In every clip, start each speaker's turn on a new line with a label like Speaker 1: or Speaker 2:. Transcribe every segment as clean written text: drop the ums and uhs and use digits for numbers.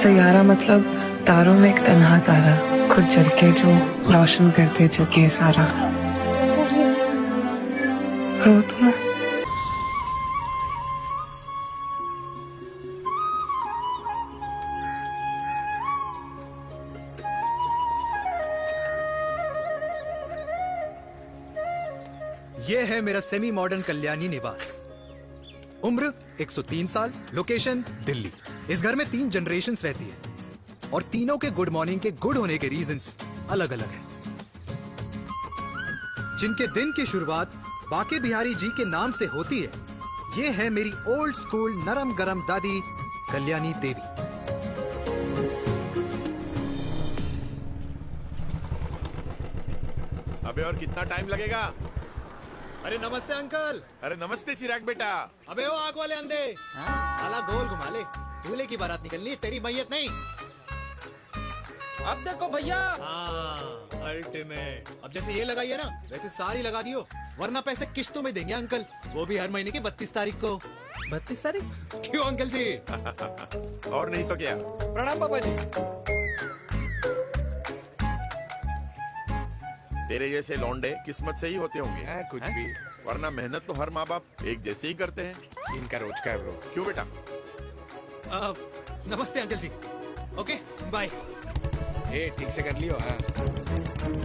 Speaker 1: सैयारा मतलब तारों में एक तन्हा तारा, खुद जल के जो रोशन करते जो के सारा। और वो तुम है।
Speaker 2: ये है मेरा सेमी मॉडर्न कल्याणी निवास। उम्र 103 साल, लोकेशन दिल्ली। इस घर में 3 जनरेशन्स रहती है और तीनों के गुड मॉर्निंग के गुड होने के रीजंस अलग अलग हैं। जिनके दिन की शुरुआत बाके बिहारी जी के नाम से होती है, ये है मेरी ओल्ड स्कूल नरम गरम दादी कल्याणी देवी।
Speaker 3: अबे और कितना टाइम लगेगा?
Speaker 2: अरे नमस्ते अंकल।
Speaker 3: अरे नमस्ते चिराग बेटा।
Speaker 2: अबे वो आग वाले अंधे, साला गोल घुमा ले। दूल्हे की बारात निकलनी, तेरी मैयत नहीं।
Speaker 4: अब देखो भैया।
Speaker 2: अल्टीमेट। अब जैसे ये लगाई है ना, वैसे सारी लगा दियो, वरना पैसे किश्तों में देंगे अंकल, वो भी हर महीने की 32 तारीख को।
Speaker 4: 32 तारीख?
Speaker 2: क्यों अंकल जी?
Speaker 3: और नहीं तो क्या।
Speaker 2: प्रणाम पापा जी।
Speaker 3: तेरे जैसे लौंडे किस्मत से ही होते होंगे।
Speaker 5: कुछ भी,
Speaker 3: वरना मेहनत तो हर माँ बाप एक जैसे ही करते हैं।
Speaker 5: इनका रोज का है ब्रो।
Speaker 3: क्यों बेटा?
Speaker 2: नमस्ते अंकल जी। Okay bye.
Speaker 5: ए ठीक से कर लियो। हाँ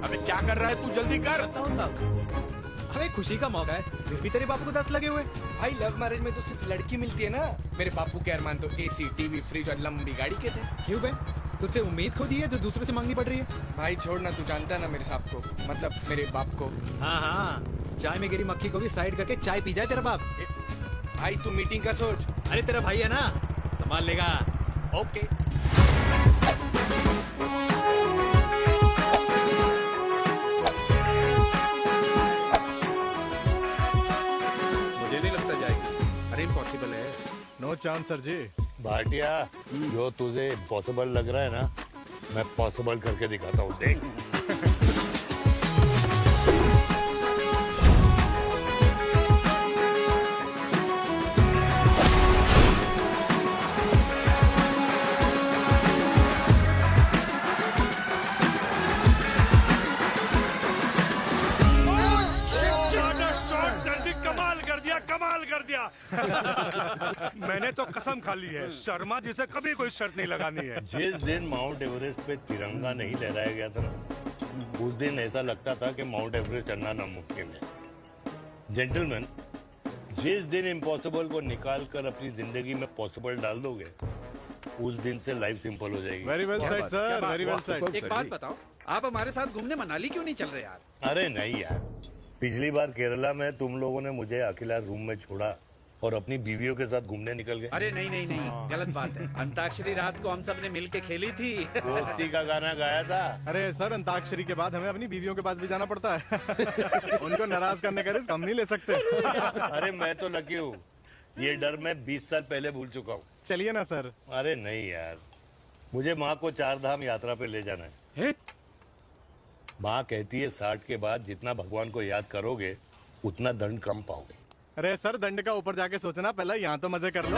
Speaker 3: अबे क्या कर रहा है तू? जल्दी कर।
Speaker 2: अबे खुशी का मौका है, फिर भी तेरे बापू को 10 लगे हुए।
Speaker 5: भाई लव मैरिज में तो सिर्फ लड़की मिलती है ना। मेरे बापू के अरमान तो एसी, टीवी, फ्रिज और लंबी गाड़ी के थे।
Speaker 2: क्यों बे? तुझसे उम्मीद खो दी है जो दूसरे से मांगनी पड़ रही है?
Speaker 5: भाई छोड़ना, तू जानता है ना मेरे साहब को, मतलब मेरे बाप को।
Speaker 2: हाँ हाँ, चाय में गिरी मक्खी को भी साइड करके चाय पी जाए तेरा बाप।
Speaker 5: भाई तू मीटिंग का सोच।
Speaker 2: अरे तेरा भाई है ना, संभाल लेगा।
Speaker 5: ओके।
Speaker 3: मुझे नहीं लगता जाएगी।
Speaker 5: अरे इम्पॉसिबल है।
Speaker 6: नो चांस सर जी।
Speaker 7: भाटिया, जो तुझे इम्पॉसिबल लग रहा है ना, मैं पॉसिबल करके दिखाता हूँ, देख।
Speaker 6: कमाल कर दिया। मैंने तो कसम खा ली है, शर्मा जी से कभी कोई शर्त नहीं लगानी है।
Speaker 7: जिस दिन माउंट एवरेस्ट पे तिरंगा नहीं लहराया गया था ना, उस दिन ऐसा लगता था कि माउंट एवरेस्ट चढ़ना नामुमकिन है। जेंटलमैन, जिस दिन इम्पॉसिबल को निकाल कर अपनी जिंदगी में पॉसिबल डाल दोगे, उस दिन से लाइफ सिंपल हो जाएगी।
Speaker 6: Very well said sir, very well said.
Speaker 8: एक बात बताओ, आप हमारे साथ घूमने मनाली क्यों नहीं चल रहे यार?
Speaker 7: अरे नहीं यार, पिछली बार केरला में तुम लोगों ने मुझे अकेला रूम में छोड़ा और अपनी बीवियों के साथ घूमने निकल गए।
Speaker 8: अरे नहीं नहीं नहीं, गलत बात है। अंताक्षरी रात को हम सब ने मिल के खेली थी।
Speaker 7: दोस्ती का गाना गाया था।
Speaker 6: अरे सर, अंताक्षरी के बाद हमें अपनी बीवियों के पास भी जाना पड़ता है। उनको नाराज करने का रिस्क हम नहीं ले सकते।
Speaker 7: अरे मैं तो लकी हूँ, ये डर मैं 20 साल पहले भूल चुका हूँ।
Speaker 6: चलिए ना सर।
Speaker 7: अरे नहीं यार, मुझे माँ को 4 धाम यात्रा पे ले जाना है। माँ कहती है 60 के बाद जितना भगवान को याद करोगे उतना दंड कम पाओगे।
Speaker 6: अरे सर, दंड का ऊपर जाके सोचना, पहले यहाँ तो मजे कर लो।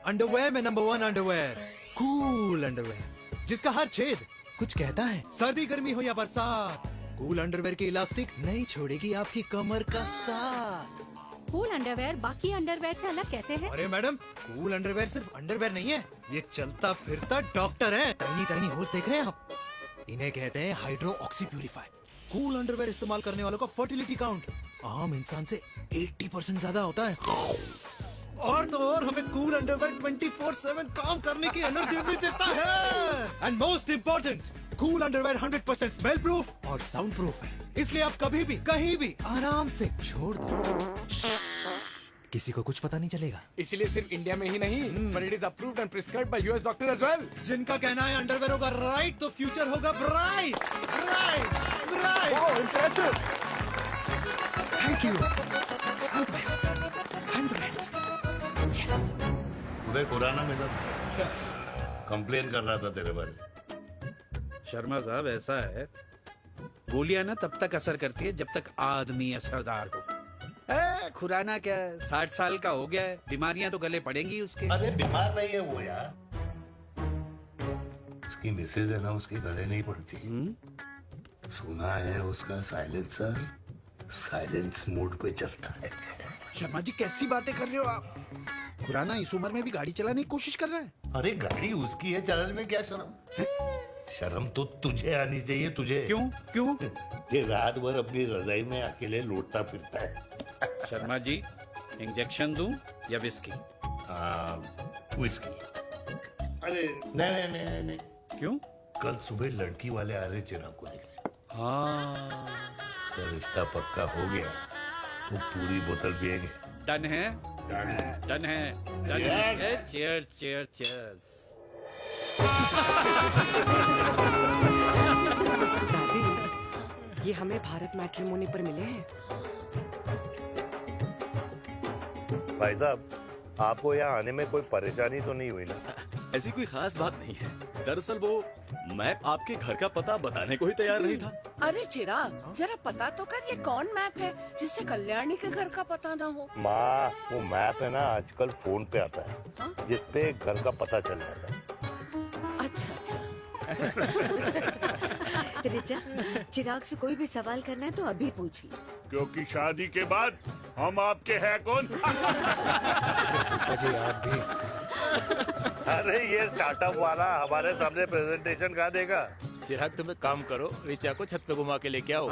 Speaker 2: अंडरवेयर में नंबर 1 अंडरवेयर, कूल अंडरवेयर, जिसका हर छेद कुछ कहता है। सर्दी गर्मी हो या बरसात, कूल अंडरवेयर की इलास्टिक नहीं छोड़ेगी आपकी कमर का साथ।
Speaker 9: कूल अंडरवेयर बाकी अंडरवेयर से अलग कैसे है?
Speaker 2: अरे मैडम, कूल अंडरवेयर सिर्फ अंडरवेयर नहीं है, ये चलता फिरता डॉक्टर है। टाइनी टाइनी होल्स देख रहे हैं आप? इन्हें कहते हैं hydro oxy purifier. Cool underwear इस्तेमाल करने वालों का फर्टिलिटी काउंट आम इंसान से 80% ज्यादा होता है। और तो और हमें कूल अंडरवेयर 24/7 काम करने की एनर्जी भी देता है। And most important, cool underwear 100% smell proof और साउंड प्रूफ है, इसलिए आप कभी भी कहीं भी आराम से छोड़ दो, किसी को कुछ पता नहीं चलेगा।
Speaker 5: इसलिए सिर्फ इंडिया में ही नहीं, but it is approved and prescribed by US doctor as well.
Speaker 2: जिनका कहना है अंडरवेयर होगा राइट तो फ्यूचर होगा bright, bright, bright.
Speaker 5: Oh, impressive.
Speaker 2: Thank you. I'm the best. I'm the best. Yes.
Speaker 7: उदय खुराना मिला, कंप्लेन कर रहा था तेरे बारे में।
Speaker 8: शर्मा साहब, ऐसा है, गोलियां ना तब तक असर करती है जब तक आदमी असरदार हो। खुराना क्या 60 साल का हो गया है, बीमारियां तो गले पड़ेंगी उसके।
Speaker 7: अरे बीमार नहीं है वो यार, उसकी मिसेज है ना, उसके गले नहीं पड़ती। सुना है उसका साइलेंसर साइलेंस मोड पे चलता है।
Speaker 8: शर्मा जी कैसी बातें कर रहे हो आप? खुराना इस उम्र में भी गाड़ी चलाने की कोशिश कर रहा है।
Speaker 7: अरे गाड़ी उसकी है, चलाने में क्या शर्म? शर्म तो तुझे आनी चाहिए, तुझे।
Speaker 8: क्यों क्यों?
Speaker 7: ये रात भर अपनी रजाई में अकेले लौटता फिरता है।
Speaker 8: शर्मा जी इंजेक्शन दूं या विस्की?
Speaker 7: विस्की। अरे नहीं नहीं नहीं नहीं,
Speaker 8: क्यों?
Speaker 7: कल सुबह लड़की वाले आ रहे चिराग को देखने।
Speaker 8: हाँ
Speaker 7: तो रिश्ता पक्का हो गया तो पूरी बोतल पिएंगे।
Speaker 8: डन है, डन है, डन है। Cheer cheer cheers.
Speaker 4: दादी, ये हमें भारत मैट्रिमोनी पर मिले हैं।
Speaker 7: भाई साहब, आपको यहाँ आने में कोई परेशानी तो नहीं हुई ना?
Speaker 10: ऐसी कोई खास बात नहीं है। दरअसल वो मैप आपके घर का पता बताने को ही तैयार नहीं था।
Speaker 4: अरे चिराग, जरा पता तो कर ये कौन मैप है जिससे कल्याणी के घर का पता ना हो।
Speaker 7: माँ, वो मैप है ना आजकल फोन पे आता है, जिसपे घर का पता चल जाता है।
Speaker 4: अच्छा अच्छा।
Speaker 11: रिचा, चिराग से कोई भी सवाल करना है तो अभी पूछिए।
Speaker 6: क्योंकि शादी के बाद हम आपके हैं कौन?
Speaker 2: अजय आप भी।
Speaker 7: अरे ये स्टार्टअप वाला हमारे सामने प्रेजेंटेशन कहाँ देगा?
Speaker 10: चिराग तुम एक काम करो, रिचा को छत पे घुमा के लेके आओ।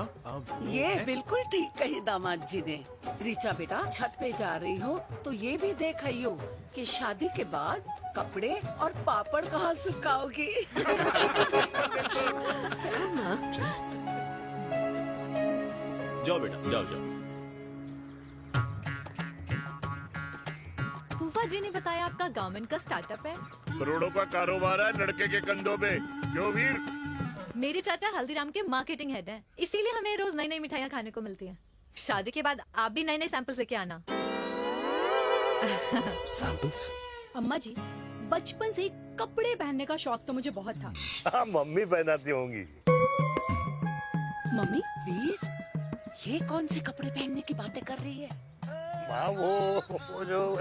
Speaker 4: ये बिल्कुल ठीक कही दामाद जी ने। रिचा बेटा, छत पे जा रही हो तो ये भी देख आइयो कि शादी के बाद कपड़े और पापड़ कहाँ सुखाओगी।
Speaker 10: जाओ बेटा, जाओ जाओ।
Speaker 9: फूफा जी ने बताया आपका गारमेंट का स्टार्टअप है।
Speaker 6: करोड़ों का कारोबार है लड़के के कंधों पे। क्यों वीर?
Speaker 9: मेरे चाचा हल्दीराम के मार्केटिंग हेड हैं, इसीलिए हमें रोज नई नई मिठाइयाँ खाने को मिलती हैं। शादी के बाद आप भी नए नए सैंपल्स लेके आना।
Speaker 2: सैंपल्स?
Speaker 9: अम्मा जी, बचपन से कपड़े पहनने का शौक तो मुझे बहुत था।
Speaker 7: हाँ, मम्मी पहनाती होंगी।
Speaker 4: मम्मी, वीर, ये कौन से कपड़े पहनने की बातें कर रही है?
Speaker 7: माँ, वो जो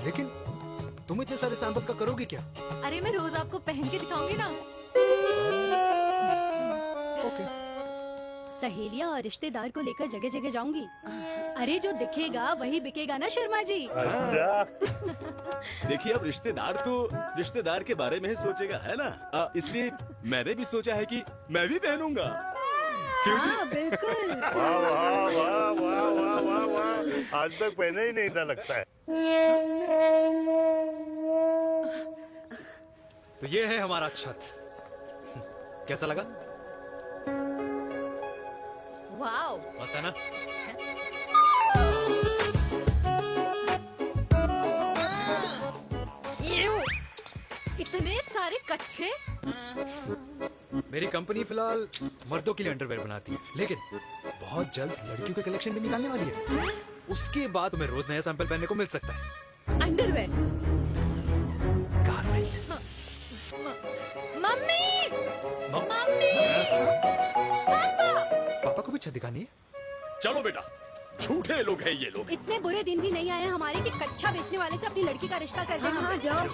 Speaker 2: लेकिन तुम इतने सारे सैंपल्स का करोगे क्या?
Speaker 9: अरे मैं रोज आपको पहन के दिखाऊंगी ना।
Speaker 2: ओके।
Speaker 9: सहेलियाँ और रिश्तेदार को लेकर जगह जगह जाऊंगी। अरे जो दिखेगा वही बिकेगा ना शर्मा जी।
Speaker 10: देखिए अब रिश्तेदार के बारे में ही सोचेगा, है ना? इसलिए मैंने भी सोचा है कि मैं भी पहनूंगा।
Speaker 9: हाँ बिल्कुल।
Speaker 7: वाह वाह वाह वाह वाह वाह वाह, आज तक पहने ही नहीं था लगता है।
Speaker 2: तो ये है हमारा छत। कैसा लगा?
Speaker 9: वाओ,
Speaker 2: मस्त है ना?
Speaker 9: इतने सारे कच्चे।
Speaker 2: मेरी कंपनी फिलहाल मर्दों के लिए अंडरवेयर बनाती है, लेकिन बहुत जल्द लड़कियों के कलेक्शन भी निकालने वाली है। उसके बाद तुम्हें रोज नया सैंपल पहनने को मिल सकता है।
Speaker 9: अंडरवेयर?
Speaker 2: गारमेंट।
Speaker 9: मम्मी, मम्मी, पापा।
Speaker 2: पापा को भी छत दिखानी है?
Speaker 10: चलो बेटा, झूठे लोग हैं ये लोग।
Speaker 9: इतने बुरे दिन भी नहीं आए हमारे कि कच्चा बेचने वाले से अपनी लड़की का रिश्ता कर देना।
Speaker 11: हाँ, जाओ।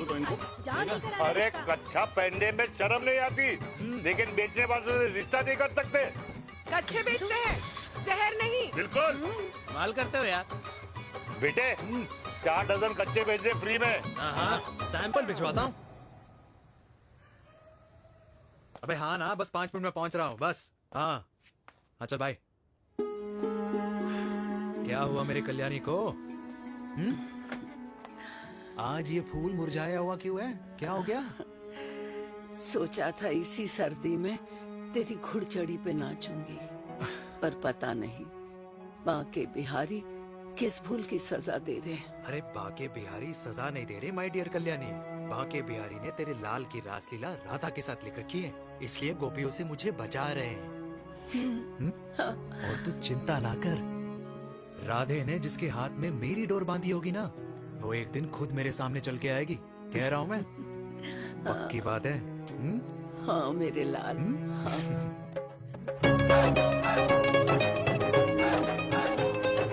Speaker 9: जाओ नहीं करा
Speaker 7: अरे
Speaker 9: रिश्ता।
Speaker 7: कच्चा पहनने में शर्म नहीं आती, लेकिन बेचने वालों से रिश्ता नहीं कर सकते।
Speaker 4: कच्चे बेचते हैं, जहर नहीं।
Speaker 6: बिल्कुल।
Speaker 8: माल करते हो यार।
Speaker 7: बेटे, 4 डजन कच्चे बेच दे फ्री में।
Speaker 2: हाँ, सैंपल भिजवाता हूँ। अबे हाँ ना, बस 5 मिनट में पहुंच रहा हूँ बस। हाँ, अच्छा भाई। क्या हुआ मेरे कल्याणी को? आज ये फूल मुरझाया हुआ क्यों है? क्या हो गया?
Speaker 4: सोचा था इसी सर्दी में तेरी घुड़चड़ी पे नाचूंगी, पर पता नहीं बाके बिहारी किस भूल की सजा दे रहे।
Speaker 2: अरे बाके बिहारी सजा नहीं दे रहे माय डियर कल्याणी। बाके बिहारी ने तेरे लाल की रासलीला राधा के साथ लिख रखी है, इसलिए गोपियों से मुझे बचा रहे हैं। और तू चिंता ना कर, राधे ने जिसके हाथ में मेरी डोर बांधी होगी ना, वो एक दिन खुद मेरे सामने चल के आएगी। कह रहा हूँ मैं, पक्की बात है।
Speaker 4: हाँ मेरे लाल।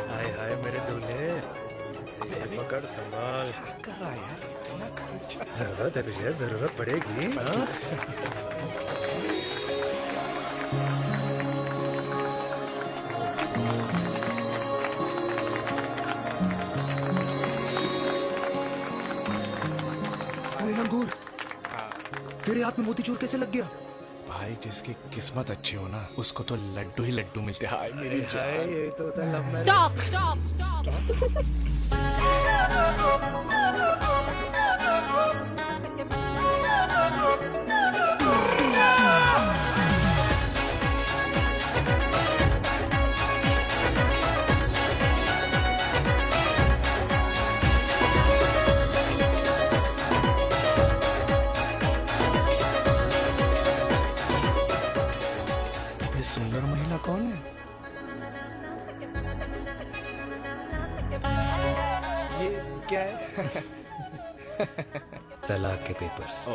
Speaker 2: हाय हाय मेरे दूल्हे, ये पकड़ संभाल।
Speaker 5: कर रहा है यार, इतना खर्चा।
Speaker 2: जरूरत है तुझे, जरूरत पड़ेगी। हाँ? लंगूर, तेरे हाथ में मोतीचूर कैसे लग गया?
Speaker 5: भाई जिसकी किस्मत अच्छी हो ना, उसको तो लड्डू ही लड्डू मिलते हैं। हाय मेरी
Speaker 2: हाय,
Speaker 5: जान।
Speaker 2: ये तो होता है love marriage.
Speaker 9: Stop stop stop.
Speaker 5: ये सुंदर महिला कौन है? ये क्या है?
Speaker 2: तलाक के पेपर्स।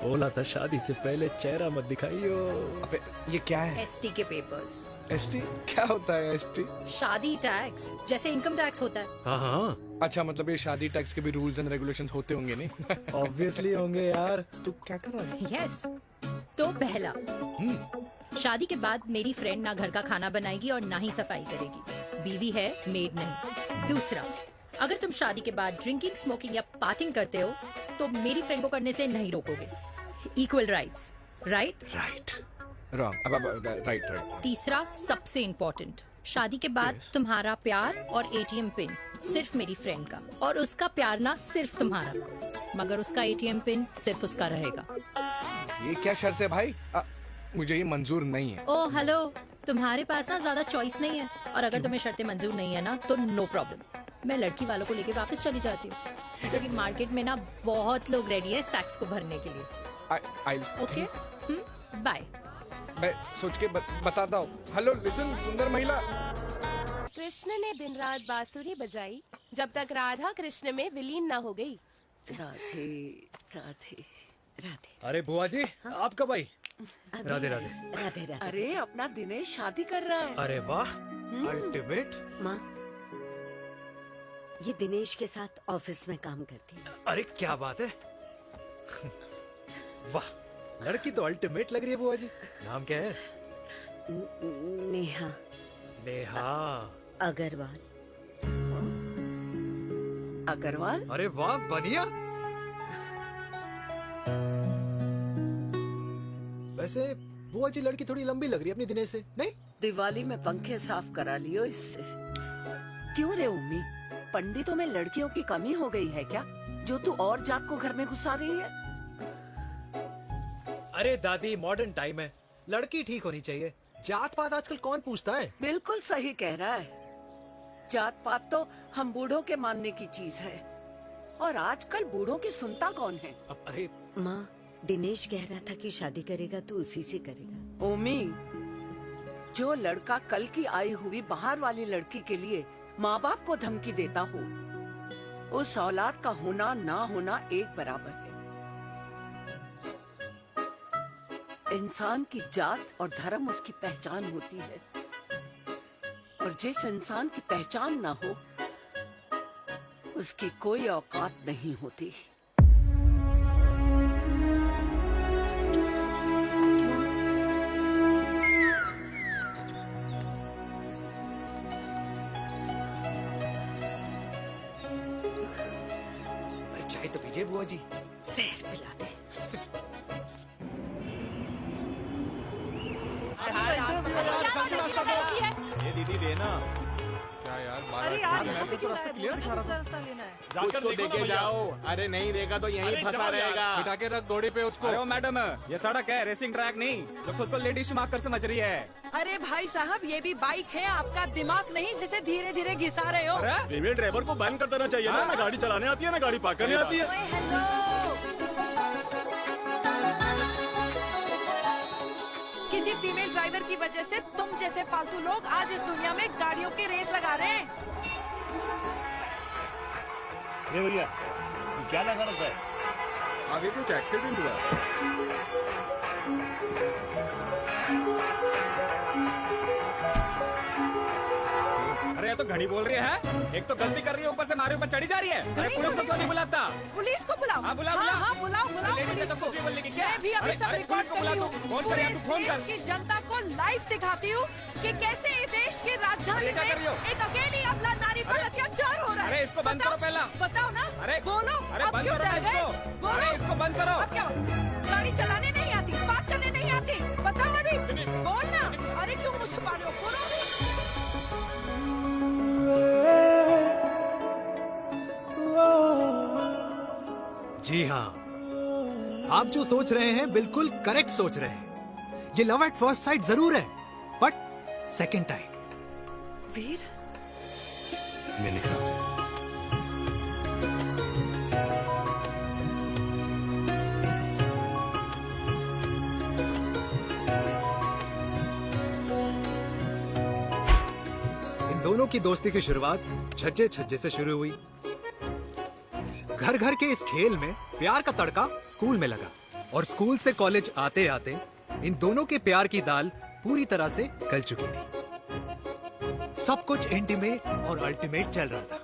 Speaker 2: बोला था शादी से पहले चेहरा मत दिखाइयो।
Speaker 5: अबे ये क्या है?
Speaker 9: एसटी के पेपर्स।
Speaker 5: एसटी क्या होता है? एसटी
Speaker 9: शादी टैक्स, जैसे इनकम टैक्स होता है।
Speaker 2: हाँ हाँ,
Speaker 5: अच्छा, मतलब ये शादी टैक्स के भी रूल्स एंड रेगुलेशंस होते होंगे नहीं?
Speaker 2: ऑब्वियसली होंगे यार। तू क्या कर रहा है?
Speaker 9: यस। तो पहला, शादी के बाद मेरी फ्रेंड ना घर का खाना बनाएगी और ना ही सफाई करेगी। बीवी है, मेड नहीं। दूसरा, अगर तुम शादी के बाद ड्रिंकिंग, स्मोकिंग या पार्टिंग करते हो तो मेरी फ्रेंड को करने से नहीं रोकोगे। Equal rights, right?
Speaker 5: Right. Wrong. अब राइट राइट।
Speaker 9: तीसरा, सबसे इम्पोर्टेंट, शादी के बाद तुम्हारा प्यार और एटीएम पिन सिर्फ मेरी फ्रेंड का, और उसका प्यार ना सिर्फ तुम्हारा, मगर उसका एटीएम पिन सिर्फ उसका रहेगा।
Speaker 5: ये क्या शर्त है भाई? मुझे ये मंजूर नहीं है।
Speaker 9: ओ हेलो, तुम्हारे पास ना ज्यादा चॉइस नहीं है, और अगर तुम्हें शर्तें मंजूर नहीं है ना तो नो प्रॉब्लम, मैं लड़की वालों को लेके वापस चली जाती हूँ, क्योंकि मार्केट में ना बहुत लोग रेडी है टैक्स को भरने के लिए। Okay, bye.
Speaker 5: मैं सोच के बताता हूँ। हेलो लिसन, सुंदर महिला।
Speaker 12: कृष्ण ने दिन रात बांसुरी बजाई जब तक राधा कृष्ण में विलीन न हो गई।
Speaker 4: राधे राधे राधे।
Speaker 2: अरे बुआ जी, आप कब आई? राधे राधे।
Speaker 11: राधे राधे।
Speaker 4: अरे अपना दिनेश शादी कर रहा है।
Speaker 2: अरे वाह, अल्टीमेट।
Speaker 11: माँ, ये दिनेश के साथ ऑफिस में काम करती है।
Speaker 2: अरे क्या बात है। वाह, लड़की तो अल्टीमेट लग रही है बुआ जी। नाम क्या है?
Speaker 11: नेहा।
Speaker 2: नेहा
Speaker 11: अग्रवाल।
Speaker 4: अग्रवाल?
Speaker 2: अरे वाह, बढ़िया। वैसे बुआ जी लड़की थोड़ी लंबी लग रही है अपनी दिनेश से, नहीं?
Speaker 4: दिवाली में पंखे साफ करा लियो इससे। क्यों रे उम्मी, पंडितों में लड़कियों की कमी हो गई है क्या, जो तू और जात को घर में घुसा रही है?
Speaker 2: अरे दादी, मॉडर्न टाइम है, लड़की ठीक होनी चाहिए। जात पात आजकल कौन पूछता है?
Speaker 4: बिल्कुल सही कह रहा है। जात पात तो हम बूढ़ों के मानने की चीज है, और आजकल बूढ़ों की सुनता कौन है?
Speaker 2: अरे
Speaker 11: माँ, दिनेश कह रहा था कि शादी करेगा तो उसी से करेगा।
Speaker 4: ओमी, जो लड़का कल की आई हुई बाहर वाली लड़की के लिए माँ बाप को धमकी देता हो, उस औलाद का होना ना होना एक बराबर है। इंसान की जात और धर्म उसकी पहचान होती है, और जिस इंसान की पहचान ना हो उसकी कोई औकात नहीं होती।
Speaker 2: चाय तो पीजिए बुआ जी।
Speaker 11: जहर पिला दे।
Speaker 10: ये दीदी देना।
Speaker 5: क्या यार,
Speaker 12: अरे यार, यहाँ से क्यों लाए? दूसरा रास्ता लेना है।
Speaker 10: कुछ तो देके जाओ। अरे नहीं देगा तो यहीं फंसा रहेगा।
Speaker 5: बिठा के रख घोड़े पे उसको।
Speaker 10: अरे मैडम, ये सड़क है, रेसिंग ट्रैक नहीं, जो खुद को लेडी शिमाक कर समझ रही है।
Speaker 12: अरे भाई साहब, ये भी बाइक है, आपका दिमाग नहीं जिसे धीरे धीरे घिसा रहे हो।
Speaker 10: फीमेल ड्राइवर को बैन कर देना चाहिए ना। ना गाड़ी चलाने आती है, ना गाड़ी पार्क करने आती है।
Speaker 12: किसी फीमेल ड्राइवर की वजह से तुम जैसे फालतू लोग आज इस दुनिया में गाड़ियों की रेस लगा रहे हैं।
Speaker 7: ये भैया, क्या लगा रखा है?
Speaker 10: आगे कुछ एक्सीडेंट हुआ।
Speaker 13: तो घड़ी बोल रही है। एक तो गलती कर रही है, ऊपर से हमारे ऊपर चढ़ी जा रही है। अरे पुलिस को क्यों नहीं बुलाता?
Speaker 12: पुलिस को बुलाओ।
Speaker 13: हाँ बुलाओ
Speaker 12: हाँ, बुलाओ
Speaker 13: पुलिस को। बोलने की क्या?
Speaker 12: मैं भी अभी सब रिकॉर्ड कर रही हूँ।
Speaker 13: फोन कर यार, तू फोन कर।
Speaker 12: देश की जनता को लाइव दिखाती हूँ कि कैसे इस देश की राजधानी में एक अकेली अबला नारी पर अत्याचार हो रहा है।
Speaker 13: अरे इसको बंद करो पहला।
Speaker 12: बताओ ना।
Speaker 13: अरे
Speaker 12: बोलो।
Speaker 13: अरे बंद करो ना इसको।
Speaker 12: बोलो।
Speaker 13: इसको बंद करो।
Speaker 12: अब क्या? गाड़ी चलाने नहीं आती, बात करने नहीं आती, बताओ अभी। बोल ना। अरे क्यों मुझे छुपा रहे हो? बोलो।
Speaker 2: जी हाँ, आप जो सोच रहे हैं बिल्कुल करेक्ट सोच रहे हैं। ये लव एट फर्स्ट साइट जरूर है, बट सेकंड टाइम।
Speaker 12: वीर,
Speaker 7: मैंने कहा
Speaker 2: इन दोनों की दोस्ती की शुरुआत छज्जे छज्जे से शुरू हुई। घर घर के इस खेल में प्यार का तड़का स्कूल में लगा, और स्कूल से कॉलेज आते आते इन दोनों के प्यार की दाल पूरी तरह से गल चुकी थी। सब कुछ इंटीमेट और अल्टीमेट चल रहा था,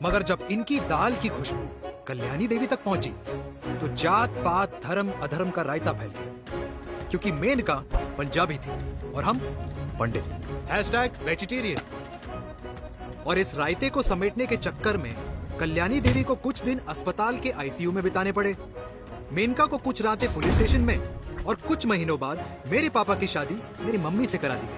Speaker 2: मगर जब इनकी दाल की खुशबू कल्याणी देवी तक पहुंची तो जात पात धर्म अधर्म का रायता फैल गया, क्योंकि मेनका पंजाबी थी और हम पंडित। #वेजिटेरियन। और इस रायते को समेटने के चक्कर में कल्याणी देवी को कुछ दिन अस्पताल के आईसीयू में बिताने पड़े, मेनका को कुछ रातें पुलिस स्टेशन में, और कुछ महीनों बाद मेरे पापा की शादी मेरी मम्मी से करा दी गई।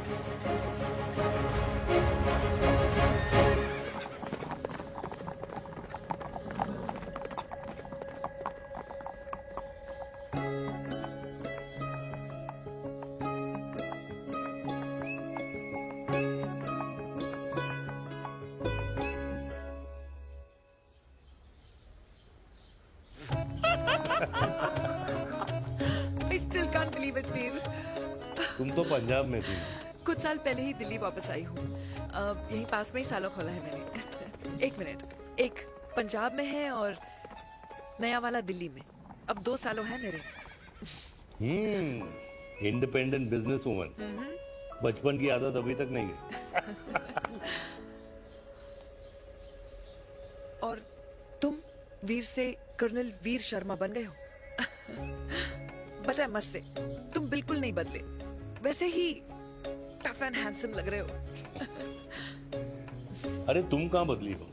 Speaker 12: I still can't believe it, dear.
Speaker 7: तुम तो पंजाब में थी।
Speaker 12: कुछ साल पहले ही दिल्ली वापस आई हूँ। यहीं पास में ही सालों खोला है मैंने। एक मिनट, एक पंजाब में है और नया वाला दिल्ली में। अब 2 सालों है मेरे।
Speaker 7: Independent business woman. बचपन की आदत अभी तक नहीं है।
Speaker 12: और तुम वीर से कर्नल वीर शर्मा बन गए हो। बट आई मस्ट से, तुम बिल्कुल नहीं बदले, वैसे ही टफ एंड हैंडसम लग रहे हो।
Speaker 7: अरे तुम कहाँ बदली हो?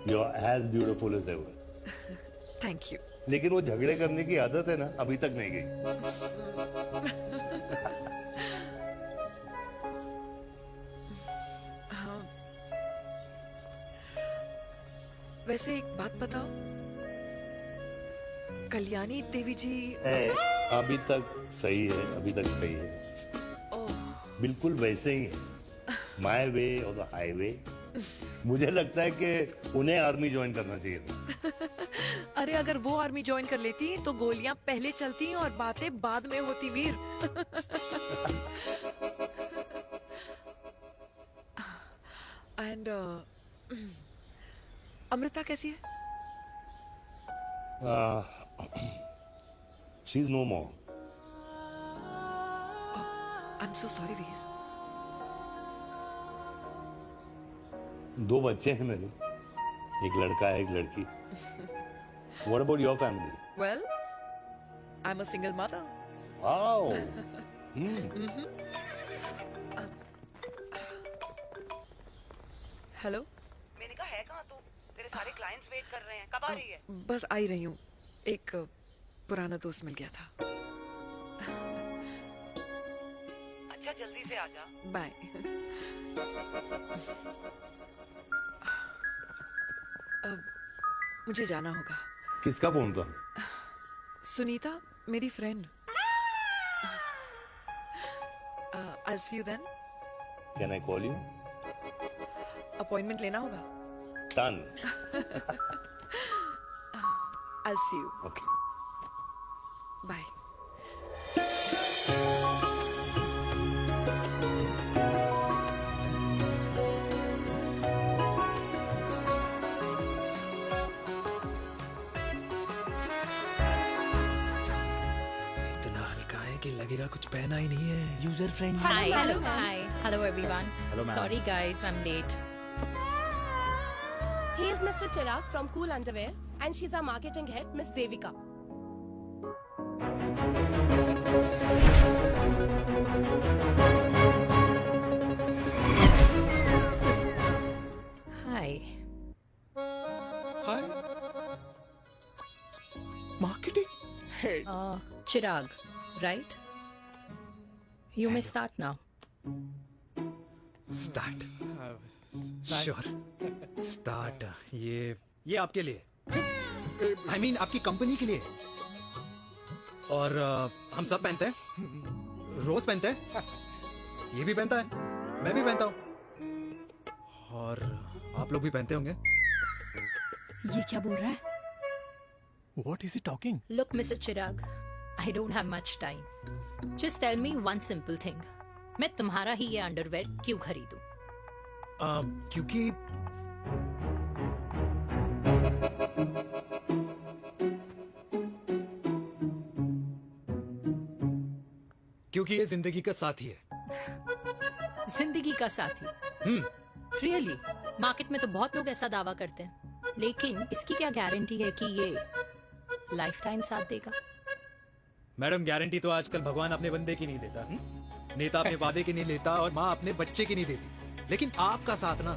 Speaker 7: You are as beautiful as ever.
Speaker 12: Thank you.
Speaker 7: लेकिन वो झगड़े करने की आदत है ना, अभी तक नहीं गई।
Speaker 12: हाँ। वैसे एक बात बताओ, कल्याणी देवी जी
Speaker 7: अभी तक सही है, अभी तक सही है। बिल्कुल वैसे ही है, माय वे और द हाईवे। मुझे लगता है कि उन्हें आर्मी ज्वाइन करना चाहिए था।
Speaker 12: अरे अगर वो आर्मी ज्वाइन कर लेती तो गोलियां पहले चलती और बातें बाद में होती, वीर। एंड अमृता कैसी है?
Speaker 7: She is no more.
Speaker 12: I am so sorry Veer.
Speaker 7: 2 बच्चे हैं मेरे, एक लड़का है, एक लड़की। What about your family?
Speaker 12: Well, I'm a single mother.
Speaker 7: Wow.
Speaker 12: Hello.
Speaker 14: मैंने कहा है कहाँ तू? तेरे सारे क्लाइंट्स वेट कर रहे हैं, कब आ रही है?
Speaker 12: बस आ ही रही हूँ, एक पुराना दोस्त मिल गया था।
Speaker 14: अच्छा जल्दी से आ जा।
Speaker 12: बाय। अब मुझे जाना होगा।
Speaker 7: किसका फोन था?
Speaker 12: सुनीता, मेरी friend. I'll see you then.
Speaker 7: Can I call you?
Speaker 12: Appointment लेना होगा।
Speaker 7: Done.
Speaker 12: I'll see you.
Speaker 7: Okay.
Speaker 12: Bye.
Speaker 2: लगेगा कुछ पहना ही नहीं है।
Speaker 8: User friendly.
Speaker 9: Hi. Hello. Hi. Hello everyone.
Speaker 8: Hello, ma'am.
Speaker 9: Sorry guys, I'm late.
Speaker 15: He is Mr. Chirag from Cool Underwear, and she's our marketing head, Miss Devika.
Speaker 9: Hi.
Speaker 5: Hi. Marketing head.
Speaker 9: Chirag, right? You may start now.
Speaker 2: Start sure start ये आपके लिए I mean आपकी company के लिए और हम सब पहनते हैं रोज पहनते हैं ये भी पहनता है मैं भी पहनता हूँ और आप लोग भी पहनते होंगे
Speaker 9: ये क्या बोल रहा है?
Speaker 2: What is he talking?
Speaker 9: Look, Mr. Chirag, I don't have much time. Just tell me one simple thing. मैं तुम्हारा ही ये अंडरवेयर क्यों खरीदूं?
Speaker 2: क्योंकि ये जिंदगी का साथी है।
Speaker 9: जिंदगी का साथी? Really? मार्केट में तो बहुत लोग ऐसा दावा करते हैं, लेकिन इसकी क्या गारंटी है कि ये लाइफ टाइम साथ देगा?
Speaker 2: मैडम गारंटी तो आजकल भगवान अपने बंदे की नहीं देता, नेता अपने वादे की नहीं लेता और माँ अपने बच्चे की नहीं देती, लेकिन आपका साथ ना,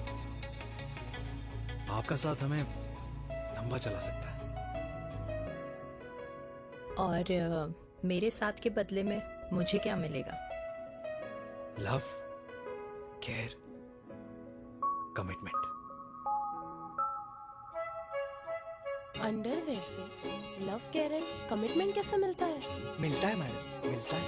Speaker 2: आपका साथ हमें लंबा चला सकता है।
Speaker 9: और मेरे साथ के बदले में मुझे क्या मिलेगा?
Speaker 2: Love, care, commitment.
Speaker 15: अंडरवेयर से लव, केयर, कमिटमेंट कैसे मिलता है?
Speaker 5: मिलता है मैडम, मिलता है।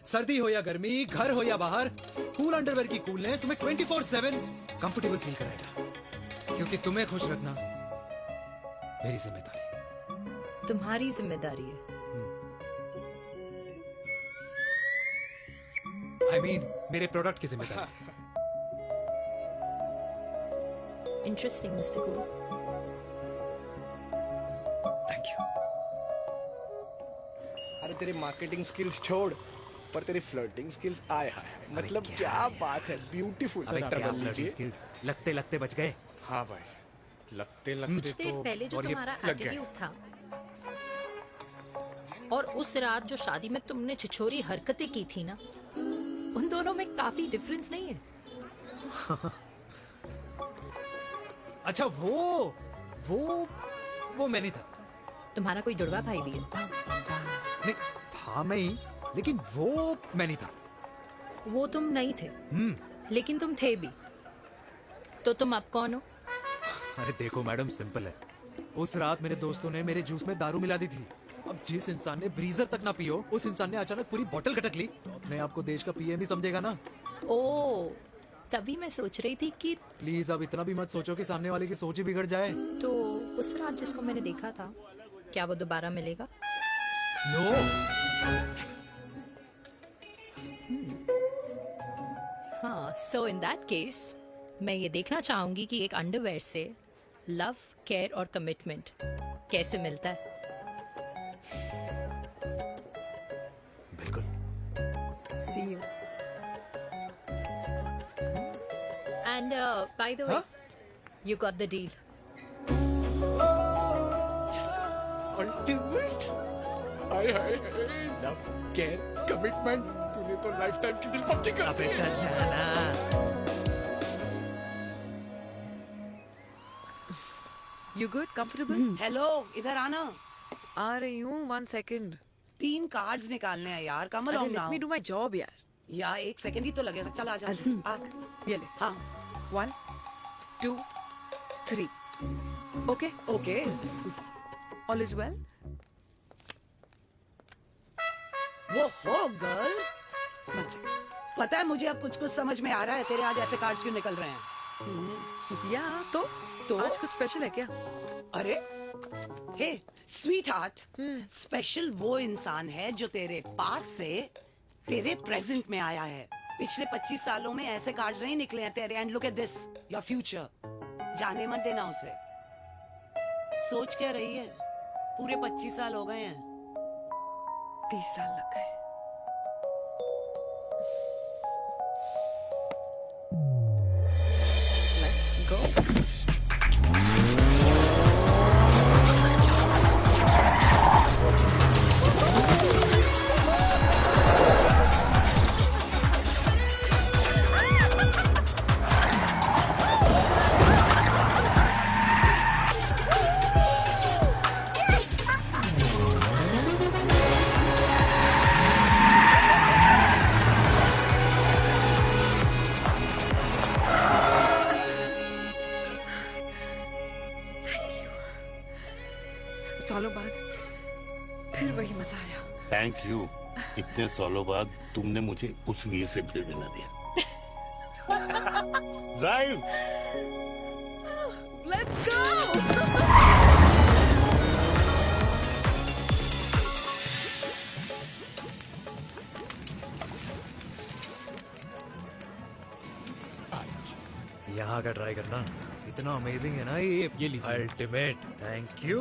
Speaker 2: सर्दी हो या गर्मी, घर हो या बाहर, कूल अंडरवेयर की कूलनेस तुम्हें 24/7 कंफर्टेबल फील कराएगा, क्योंकि तुम्हें खुश रखना मेरी जिम्मेदारी है।
Speaker 9: तुम्हारी जिम्मेदारी है?
Speaker 2: I mean, मेरे प्रोडक्ट की जिम्मेदारी।
Speaker 9: Interesting, Mr. Cool.
Speaker 2: Thank you.
Speaker 5: अरे तेरे मार्केटिंग स्किल्स छोड़, पर तेरी फ्लर्टिंग स्किल्स आए हाय, मतलब क्या बात है, ब्यूटीफुल।
Speaker 2: स्किल्स लगते लगते बच गए।
Speaker 5: हाँ भाई, लगते लगते
Speaker 9: कुछ देर पहले जो तुम्हारा
Speaker 5: लग गया।
Speaker 9: एटीट्यूड था और उस रात जो शादी में तुमने छिछोरी हरकतें की थी ना, उन दोनों में काफी डिफरेंस नहीं है?
Speaker 2: अच्छा वो मैं नहीं था।
Speaker 9: तुम्हारा कोई जुड़वा भाई भी है?
Speaker 2: नहीं था मैं ही, लेकिन वो मैं नहीं था।
Speaker 9: वो तुम नहीं थे, लेकिन तुम थे भी। तो तुम अब कौन हो?
Speaker 2: अरे देखो मैडम, सिंपल है। उस रात मेरे दोस्तों ने मेरे जूस में दारू मिला दी थी। अब जिस इंसान ने ब्रीजर तक ना पियो, उस इंसान ने अचानक पूरी बोतल खटक ली, तो अपने आप को देश का पीएम ही समझेगा ना।
Speaker 9: ओ, तभी मैं सोच रही थी कि
Speaker 2: प्लीज अब इतना भी मत सोचो कि सामने वाले की सोच ही बिगड़ जाए।
Speaker 9: तो उस रात जिसको मैंने देखा था, क्या वो दोबारा मिलेगा?
Speaker 2: नो।
Speaker 9: हाँ, सो इन दैट केस मैं ये देखना चाहूंगी कि एक अंडरवेयर से लव, केयर और कमिटमेंट कैसे मिलता है।
Speaker 2: बिल्कुल।
Speaker 9: See you. And by the way, you got the deal.
Speaker 5: Ultimate, hi hi, love, care, commitment, तूने तो लाइफ टाइम की दिल पक्की कर दी।
Speaker 2: चल जाना।
Speaker 12: You good? Comfortable?
Speaker 14: हेलो, इधर आना।
Speaker 12: आ रही हूँ, 1 second.
Speaker 14: 3 कार्ड्स निकालने हैं यार, कम
Speaker 12: अरे
Speaker 14: along
Speaker 12: let
Speaker 14: now।
Speaker 12: me do my job यार.
Speaker 14: यार 1 सेकंड ही तो लगेगा, चल आजा। आ।
Speaker 12: ये ले.
Speaker 14: हाँ।
Speaker 12: 1, 2, 3. Okay?
Speaker 14: Okay.
Speaker 12: All is well?
Speaker 14: वो हो गर्ल। पता है मुझे अब कुछ समझ में आ रहा है, तेरे आज ऐसे कार्ड्स क्यों निकल रहे हैं।
Speaker 12: या तो आज कुछ स्पेशल है क्या?
Speaker 14: अरे हे स्वीट हार्ट, स्पेशल वो इंसान है जो तेरे पास से तेरे प्रेजेंट में आया है। पिछले 25 सालों में ऐसे कार्ड्स नहीं निकले हैं तेरे। And look at this, your future. जाने मत देना उसे। सोच क्या रही है, पूरे 25 साल हो गए हैं।
Speaker 12: 30 साल लग गए।
Speaker 7: थैंक यू, इतने सालों बाद तुमने मुझे उस वीर से फिर मिला दिया। ड्राइव।
Speaker 12: Let's go.
Speaker 2: यहाँ का ट्राई करना, इतना अमेजिंग है ना ये लीजिए अल्टीमेट। Thank you.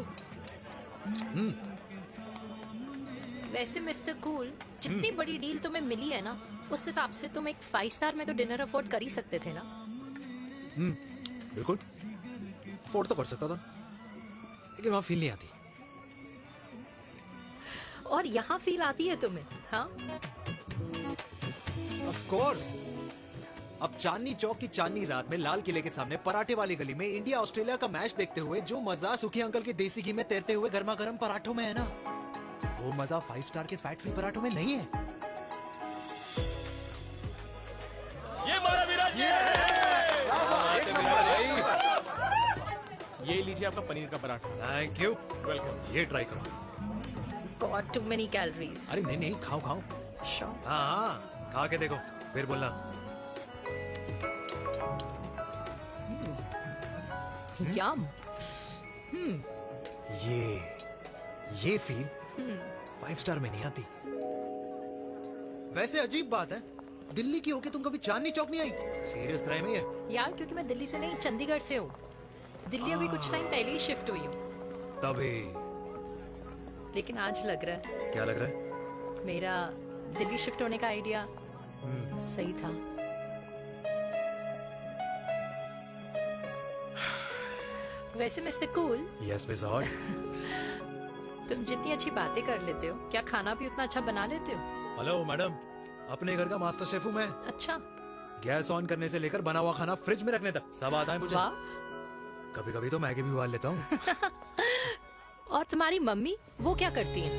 Speaker 9: वैसे मिस्टर कूल, जितनी बड़ी डील तुम्हें मिली है ना, उस हिसाब से तुम एक 5 स्टार में तो डिनर अफोर्ड कर ही सकते थे ना।
Speaker 2: बिल्कुल अफोर्ड तो कर सकता था, लेकिन वहां फील नहीं आती।
Speaker 9: और यहाँ फील आती है तुम्हें? हाँ,
Speaker 2: ऑफ कोर्स। अब चांदनी चौक की चांदनी रात में लाल किले के सामने पराठे वाली गली में इंडिया ऑस्ट्रेलिया का मैच देखते हुए जो मजा सुखी अंकल के देसी घी में तैरते हुए गर्मा गर्म पराठों में है ना, वो मजा 5 स्टार के फैट फ्री पराठों में नहीं है।
Speaker 13: ये मारा विराज। ये लीजिए आपका पनीर का पराठा।
Speaker 2: Thank you,
Speaker 13: welcome.
Speaker 2: ये ट्राई करो।
Speaker 9: God too many calories.
Speaker 2: अरे नहीं नहीं, खाओ खाओ।
Speaker 9: Sure.
Speaker 2: हाँ, खा के देखो फिर बोलना।
Speaker 9: यम।
Speaker 2: ये फील 5 स्टार में नहीं आती। वैसे अजीब बात है, दिल्ली की होके तुम कभी चांदनी चौक नहीं आई? सीरियस क्राइम है ये।
Speaker 9: यार क्योंकि मैं दिल्ली से नहीं, चंडीगढ़ से हूँ। दिल्ली अभी कुछ टाइम पहले ही शिफ्ट हुई हूँ।
Speaker 2: तभी।
Speaker 9: लेकिन आज लग रहा है,
Speaker 2: क्या लग रहा है?
Speaker 9: मेरा दिल्ली शिफ्ट होने का आइडिया सही था। वैसे mister cool,
Speaker 2: yes miss hot.
Speaker 9: तुम जितनी अच्छी बातें कर लेते हो, क्या खाना भी उतना अच्छा बना लेते हो?
Speaker 2: हेलो मैडम, अपने घर का मास्टर शेफ हूँ मैं।
Speaker 9: अच्छा।
Speaker 2: गैस ऑन करने से लेकर बना हुआ खाना फ्रिज में रखने तक सब आता है मुझे।
Speaker 9: वाह।
Speaker 2: कभी कभी तो मैगी भी उबाल लेता हूँ।
Speaker 9: और तुम्हारी मम्मी, वो क्या करती हैं?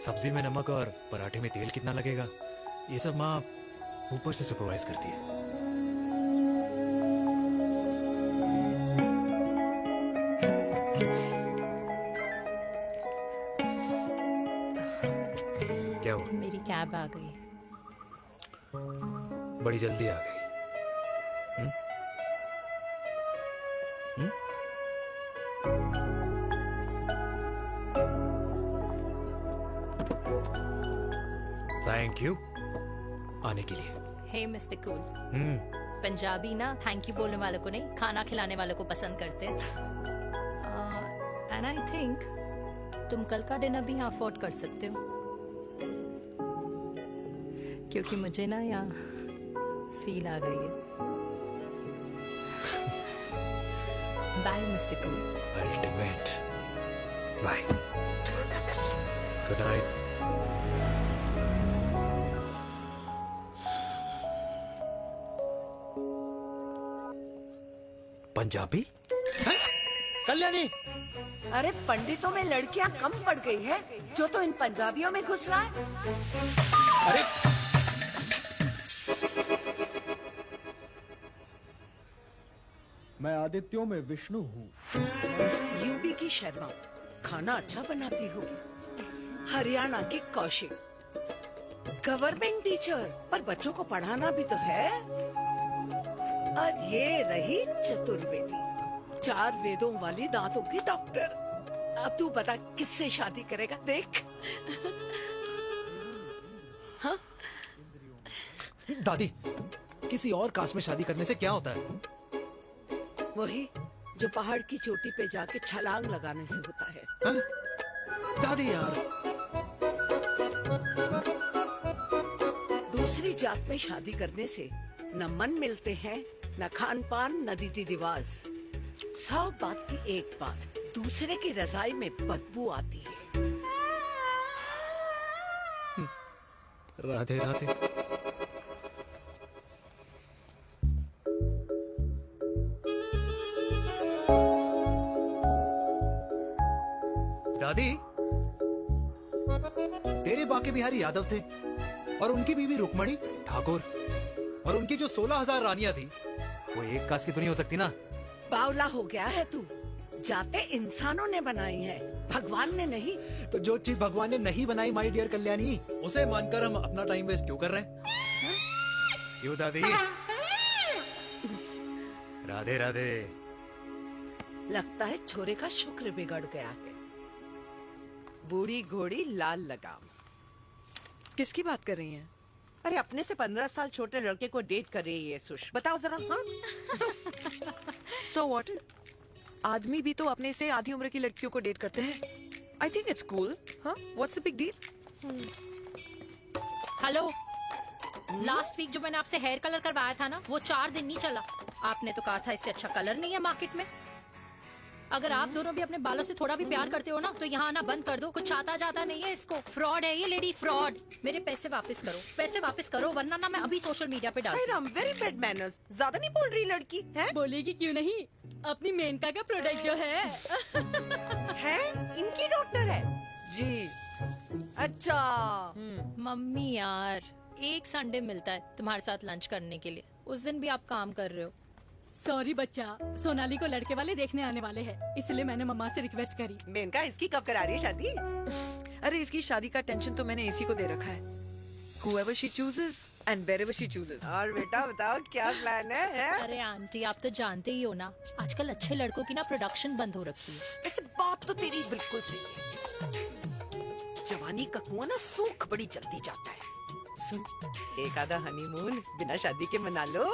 Speaker 2: सब्जी में नमक और पराठे में तेल कितना लगेगा, ये सब माँ ऊपर से सुपरवाइज करती है। क्या हुआ?
Speaker 9: मेरी कैब आ गई।
Speaker 2: बड़ी जल्दी आ गई। थैंक यू आने के लिए।
Speaker 9: हे मिस्टर कूल, पंजाबी ना थैंक यू बोलने वालों को नहीं, खाना खिलाने वालों को पसंद करते हैं। एंड आई थिंक तुम कल का डिनर भी यहाँ अफोर्ड कर सकते हो, क्योंकि मुझे ना यहाँ फील आ गई है। Bye mister cool.
Speaker 2: Ultimate. Bye. Good night. Punjabi? Kalyani,
Speaker 4: अरे पंडितों में लड़कियां कम पड़ गई है जो तो इन पंजाबियों में घुस रहा है।
Speaker 2: अरे
Speaker 5: मैं आदित्यों में विष्णु हूँ।
Speaker 4: यूपी की शर्मा, खाना अच्छा बनाती होगी। हरियाणा की कौशिक, गवर्नमेंट टीचर, पर बच्चों को पढ़ाना भी तो है। और ये रही चतुर्वेदी, 4 वेदों वाली दांतों की डॉक्टर। अब तू बता किससे शादी करेगा? देख। हाँ?
Speaker 2: दादी, किसी और कास्ट में शादी करने से क्या होता है?
Speaker 4: वही जो पहाड़ की चोटी पे जाके छलांग लगाने से होता है।
Speaker 2: हा? दादी यार,
Speaker 4: दूसरी जात में शादी करने से न मन मिलते हैं, न खान पान, न रीति रिवाज। 100 बात की एक बात, दूसरे की रजाई में बदबू आती है।
Speaker 2: राधे राधे। दादी, तेरे बाके बिहारी यादव थे और उनकी बीवी रुक्मणी ठाकुर, और उनकी जो 16,000 रानियां थी वो एक कास्ट की तो नहीं हो सकती ना?
Speaker 4: बावला हो गया है तू। जाते इंसानों ने बनाई है, भगवान ने नहीं।
Speaker 2: तो जो चीज भगवान ने नहीं बनाई माय डियर कल्याणी, उसे मानकर हम अपना टाइम वेस्ट क्यों कर रहे हैं? क्यों दादी? राधे राधे।
Speaker 4: लगता है छोरे का शुक्र बिगड़ गया है। बूढ़ी घोड़ी लाल लगाम।
Speaker 12: किसकी बात कर रही हैं?
Speaker 4: अरे अपने से 15 साल छोटे लड़के को डेट कर रही है सुश। बताओ जरा। हाँ?
Speaker 12: So what? आदमी भी तो अपने से आधी उम्र की लड़कियों को डेट करते हैं। I think it's cool. हाँ? What's the big deal?
Speaker 9: Hello, last week जो मैंने आपसे हेयर कलर करवाया था ना, वो 4 दिन नहीं चला। आपने तो कहा था इससे अच्छा कलर नहीं है मार्केट में। अगर आप दोनों भी अपने बालों से थोड़ा भी प्यार करते हो ना, तो यहाँ आना बंद कर दो। कुछ आता जाता नहीं है इसको। फ्रॉड है ये लेडी, फ्रॉड। मेरे पैसे वापस करो, पैसे वापस करो, वरना ना मैं अभी सोशल मीडिया पे डाल।
Speaker 4: Very bad manners. ज्यादा नहीं बोल रही लड़की है?
Speaker 9: बोलेगी क्यों नहीं? अपनी मेनका का प्रोडक्ट जो है
Speaker 4: इनकी डॉक्टर है जी। अच्छा
Speaker 9: मम्मी यार, एक संडे मिलता है तुम्हारे साथ लंच करने के लिए, उस दिन भी आप काम कर रहे हो।
Speaker 16: सॉरी बच्चा, सोनाली को लड़के वाले देखने आने वाले हैं, इसलिए मैंने मम्मा से रिक्वेस्ट करी।
Speaker 4: मेनका, इसकी कब करा रही है शादी?
Speaker 12: अरे इसकी शादी का टेंशन तो मैंने इसी को दे रखा है। Whoever she chooses and wherever she chooses.
Speaker 4: और बेटा बताओ क्या प्लान है?
Speaker 9: अरे आंटी, आप तो जानते ही हो ना, आजकल अच्छे लड़कों की ना प्रोडक्शन बंद हो रखी है।
Speaker 4: ऐसे बात तो तेरी बिल्कुल सही है। जवानी का कुआं ना सूख बड़ी जल्दी जाता है। सुन, एक आधा हनीमून बिना शादी के मना लो।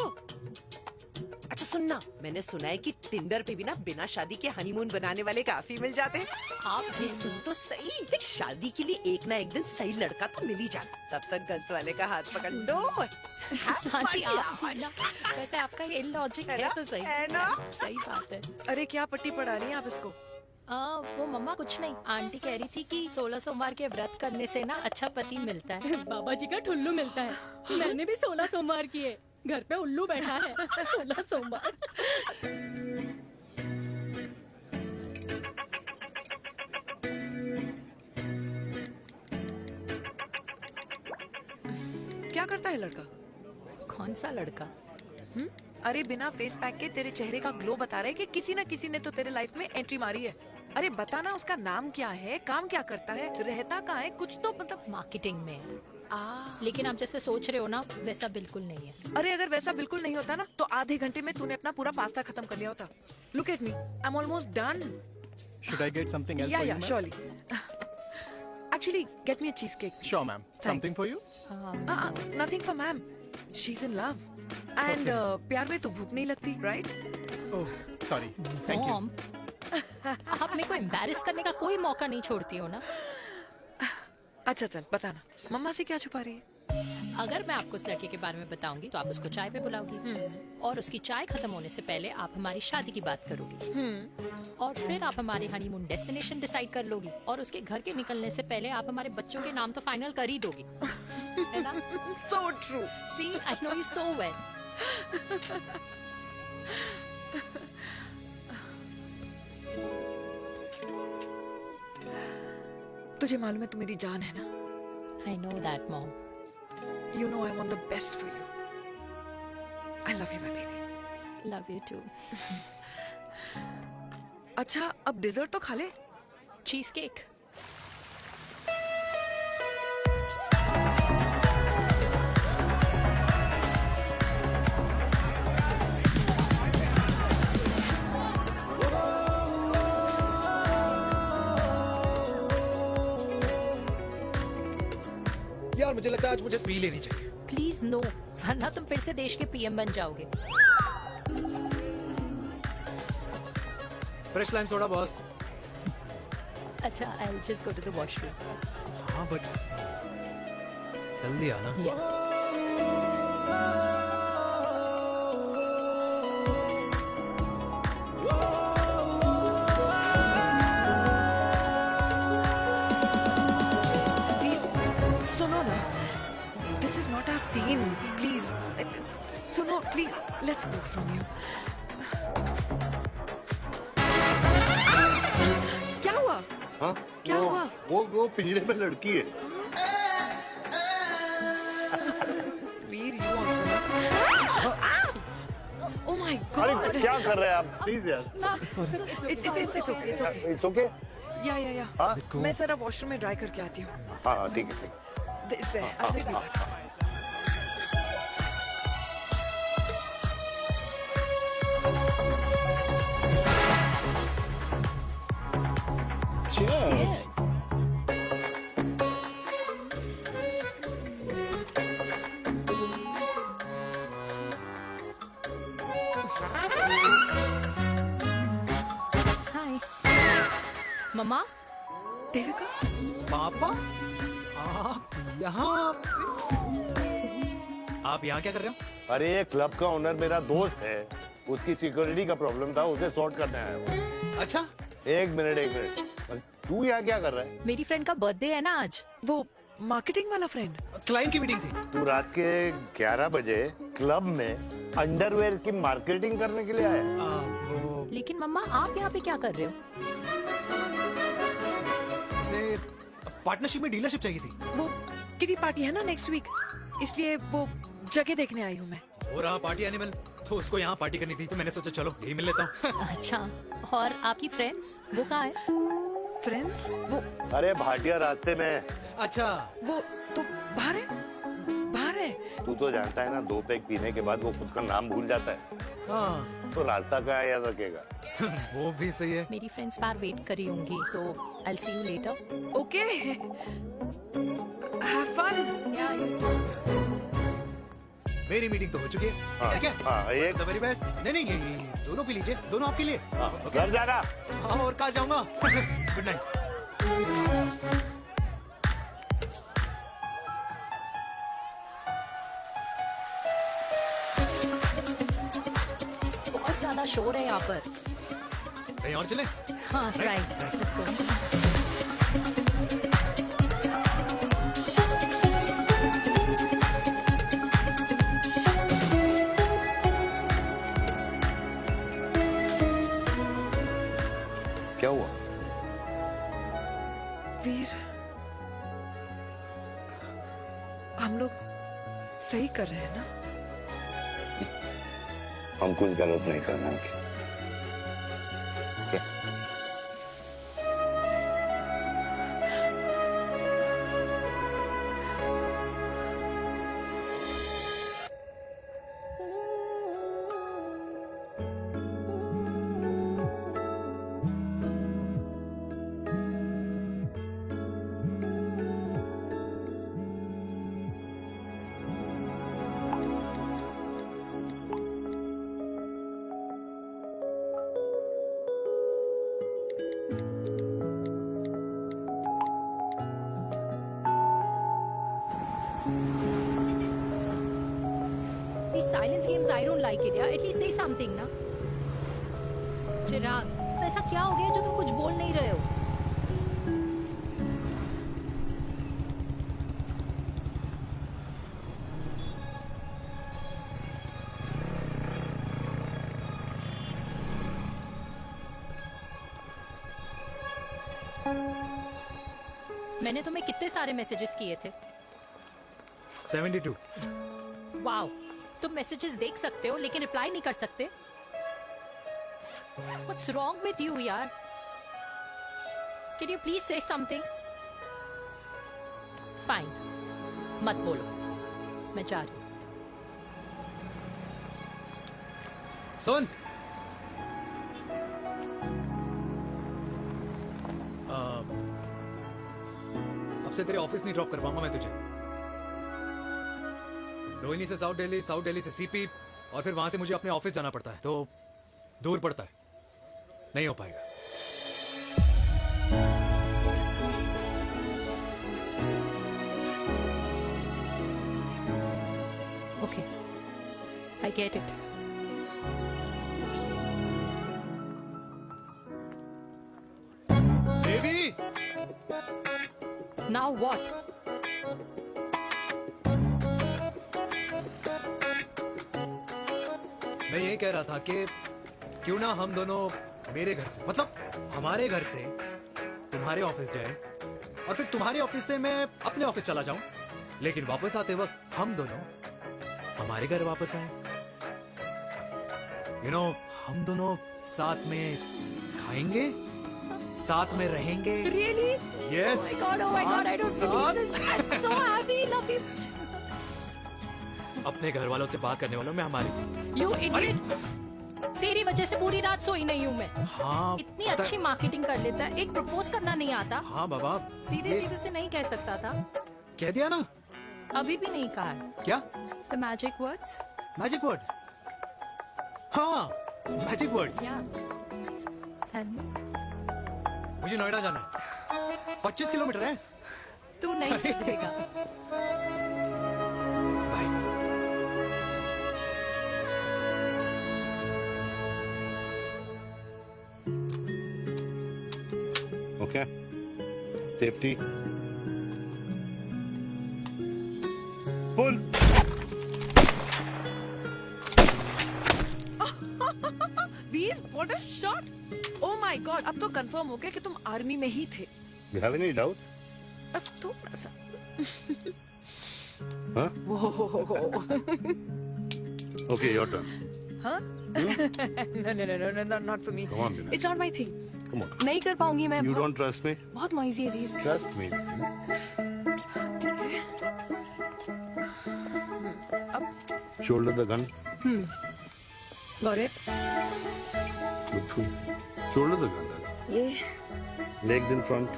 Speaker 4: अच्छा सुनना, मैंने सुना है कि टिंडर पे भी ना बिना शादी के हनीमून बनाने वाले काफी मिल जाते हैं।
Speaker 9: आप
Speaker 4: ये सुन तो सही, देख शादी के लिए एक ना एक दिन सही लड़का तो मिल ही जाना। तब तक गलत वाले का हाथ पकड़ लो।
Speaker 9: आंटी आप ना, वैसे आपका ये लॉजिक है तो सही है ना? सही बात है।
Speaker 12: अरे क्या पट्टी पढ़ा रही हैं आप इसको?
Speaker 9: वो मम्मा कुछ नहीं, आंटी कह रही थी कि 16 सोमवार के व्रत करने से ना अच्छा पति मिलता है।
Speaker 16: बाबा जी का ठुल्लू मिलता है। मैंने भी 16 सोमवार किए, घर पे उल्लू बैठा है। 16 सोमवार।
Speaker 12: क्या करता है लड़का?
Speaker 9: कौन सा लड़का?
Speaker 12: अरे बिना फेस पैक के तेरे चेहरे का ग्लो बता रहा है कि किसी न किसी ने तो तेरे लाइफ में एंट्री मारी है। अरे बता ना, उसका नाम क्या है, काम क्या करता है, रहता कहाँ है, कुछ तो मतलब।
Speaker 9: मार्केटिंग में। लेकिन आप जैसे सोच रहे हो ना, वैसा बिल्कुल नहीं है।
Speaker 12: अरे अगर वैसा बिल्कुल नहीं होता ना, तो आधे घंटे में तूने अपना पूरा पास्ता खत्म कर लिया होता। Look at me, I am almost done.
Speaker 13: Should I get something else
Speaker 12: Yeah,
Speaker 13: for
Speaker 12: yeah,
Speaker 13: you, ma'am?
Speaker 12: surely. Actually, get me a cheesecake.
Speaker 13: Sure, ma'am. Something for you?
Speaker 12: Nothing for ma'am. She's in love. And प्यार में तो भूख नहीं लगती, right?
Speaker 13: Oh, sorry. Thank you.
Speaker 9: Mom, आप मेरे को embarrass करने का कोई मौका नहीं छोड़ती हो ना।
Speaker 12: अच्छा चल बताना, मम्मा से क्या छुपा रही है?
Speaker 9: अगर मैं आपको उस लड़के के बारे में बताऊंगी तो आप उसको चाय पे बुलाओगी, और उसकी चाय खत्म होने से पहले आप हमारी शादी की बात करोगी, और फिर आप हमारे हनीमून डेस्टिनेशन डिसाइड कर लोगी, और उसके घर के निकलने से पहले आप हमारे बच्चों के नाम तो फाइनल कर ही दोगी, है ना?
Speaker 4: So true.
Speaker 9: See, I know you so well.
Speaker 12: तुझे मालूम है तू मेरी जान है ना?
Speaker 9: I know that, Mom.
Speaker 12: You know I want the best for you. I love you, my baby.
Speaker 9: Love you too.
Speaker 12: अच्छा, अब डिजर्ट तो खा ले।
Speaker 9: Cheese cake.
Speaker 2: यार मुझे लगता है आज मुझे पी लेनी चाहिए।
Speaker 9: प्लीज नो, वरना तुम फिर से देश के पीएम बन जाओगे।
Speaker 2: Fresh lime soda boss.
Speaker 9: अच्छा, I'll just go to the washroom.
Speaker 2: हाँ बट जल्दी आना।
Speaker 12: सुनो ना, this is not our scene. Please, सुनो, please, let's go from here. क्या हुआ?
Speaker 7: हाँ?
Speaker 12: क्या हुआ?
Speaker 7: वो पिंजरे में लड़की है।
Speaker 12: वीर, you also. Oh my my
Speaker 7: अरे
Speaker 12: God.
Speaker 7: क्या कर रहे हैं आप? प्लीज यार।
Speaker 12: It's okay.
Speaker 7: It's okay.
Speaker 12: या
Speaker 7: हाँ?
Speaker 12: मैं जरा वॉशरूम में ड्राई करके आती हूँ।
Speaker 7: हाँ ठीक है।
Speaker 12: This way. I'll be back.
Speaker 7: Cheers.
Speaker 9: हाय मम्मा।
Speaker 12: देविका।
Speaker 2: पापा आप यहाँ आप यहाँ क्या कर रहे हो?
Speaker 7: अरे ये क्लब का ओनर मेरा दोस्त है, उसकी सिक्योरिटी का प्रॉब्लम था, उसे सॉर्ट करने आया हूँ।
Speaker 2: अच्छा
Speaker 7: एक मिनट तू यहाँ क्या कर रहा है?
Speaker 9: मेरी फ्रेंड का बर्थडे है ना आज।
Speaker 12: वो मार्केटिंग वाला फ्रेंड।
Speaker 2: क्लाइंट की मीटिंग थी।
Speaker 7: तू रात के 11 बजे क्लब में अंडरवेयर की मार्केटिंग करने के लिए आया?
Speaker 9: लेकिन मम्मा आप यहाँ पे क्या कर रहे हो?
Speaker 2: उसे पार्टनरशिप में डीलरशिप चाहिए थी।
Speaker 12: वो किटी पार्टी है ना नेक्स्ट वीक, इसलिए वो जगह देखने आई हूँ मैं।
Speaker 2: वो रहा पार्टी एनिमल, तो उसको यहाँ पार्टी करनी थी, तो मैंने सोचा चलो यही मिल लेता हूँ।
Speaker 9: अच्छा, और आपकी फ्रेंड्स वो कहाँ है?
Speaker 12: फ्रेंड्स वो
Speaker 7: अरे भाटिया रास्ते में।
Speaker 2: अच्छा
Speaker 12: वो तो बाहर है, बाहर है।
Speaker 7: तू तो जानता है ना, 2 पैक पीने के बाद वो खुद का नाम भूल जाता है।
Speaker 2: हाँ
Speaker 7: तो रास्ता कहाँ याद रखेगा?
Speaker 2: वो भी सही है।
Speaker 9: मेरी फ्रेंड्स बाहर वेट कर रही होंगी, so I'll see you later.
Speaker 12: Okay, have fun.
Speaker 2: मेरी मीटिंग तो हो चुकी है।
Speaker 7: हाँ,
Speaker 2: ठीक है?
Speaker 7: हाँ, एक
Speaker 2: The very best। नहीं ये दोनों पी लीजिए, दोनों आपके लिए।
Speaker 7: घर जाना।
Speaker 2: हाँ और कल जाऊंगा। Good night.
Speaker 9: बहुत ज्यादा शोर है यहाँ पर।
Speaker 2: कहीं और चले?
Speaker 9: हाँ राइट, लेट्स गो।
Speaker 7: क्या हुआ?
Speaker 12: वीर, हम लोग सही कर रहे हैं ना?
Speaker 7: हम कुछ गलत नहीं कर रहे हैं।
Speaker 9: These silence games, I don't like it, यार. At least say something, ना. चिराग, तो ऐसा क्या हो गया जो तुम कुछ बोल नहीं रहे हो? मैंने तुम्हें कितने सारे मैसेजेस किए थे?
Speaker 2: 72।
Speaker 9: वाओ, तुम मैसेजेस देख सकते हो लेकिन रिप्लाई नहीं कर सकते? What's wrong with you, यार? Can you please say something? Fine, मत बोलो, मैं जा रही हूँ।
Speaker 2: सुन, अब से तेरे ऑफिस नहीं ड्रॉप कर पाऊंगा मैं तुझे। रोहिणी से साउथ दिल्ली से सीपी, और फिर वहां से मुझे अपने ऑफिस जाना पड़ता है, तो दूर पड़ता है, नहीं हो पाएगा।
Speaker 9: Okay, I get it.
Speaker 2: Devi!
Speaker 9: Now what?
Speaker 2: मैं ये कह रहा था कि क्यों ना हम दोनों मेरे घर से, मतलब हमारे घर से तुम्हारे ऑफिस जाए, और फिर तुम्हारे ऑफिस से मैं अपने ऑफिस चला जाऊं, लेकिन वापस आते वक्त हम दोनों हमारे घर वापस आए। यू नो हम दोनों साथ में खाएंगे, साथ में रहेंगे।
Speaker 9: Really?
Speaker 2: Yes.
Speaker 9: Oh my God, I don't believe this. I'm so happy, love you.
Speaker 2: अपने घर वालों से बात करने वालों में हमारी।
Speaker 9: You idiot. तेरी वजह से पूरी रात सोई नहीं हूँ मैं।
Speaker 2: हाँ,
Speaker 9: इतनी अच्छी मार्केटिंग कर लेता है, एक प्रपोज करना नहीं आता।
Speaker 2: हाँ बाबा,
Speaker 9: सीधे सीधे से नहीं कह सकता था।
Speaker 2: कह दिया ना।
Speaker 9: अभी भी नहीं कहा है।
Speaker 2: क्या?
Speaker 9: The magic words.
Speaker 2: Magic words. हाँ, मैजिक वर्ड्स। मुझे नोएडा जाना है। 25 किलोमीटर है।
Speaker 9: तू नहीं सीखेगा।
Speaker 7: Okay. Safety. Pull.
Speaker 12: Veer, what a shot! Oh my God, अब तो कंफर्म हो गया कि तुम आर्मी में ही थे।
Speaker 7: You have any doubts?
Speaker 12: अब थोड़ा सा।
Speaker 7: Huh?
Speaker 12: Whoa.
Speaker 7: Okay, your turn.
Speaker 12: Huh? No, not for me.
Speaker 7: Come on, Vinay.
Speaker 12: It's not my thing.
Speaker 7: Come on.
Speaker 12: नहीं कर पाऊंगी मैं।
Speaker 7: You don't trust me?
Speaker 12: बहुत noisy है वीर।
Speaker 7: Trust me. Shoulder the gun.
Speaker 12: Got it.
Speaker 7: Shoulder the gun.
Speaker 12: ये
Speaker 7: Legs in front.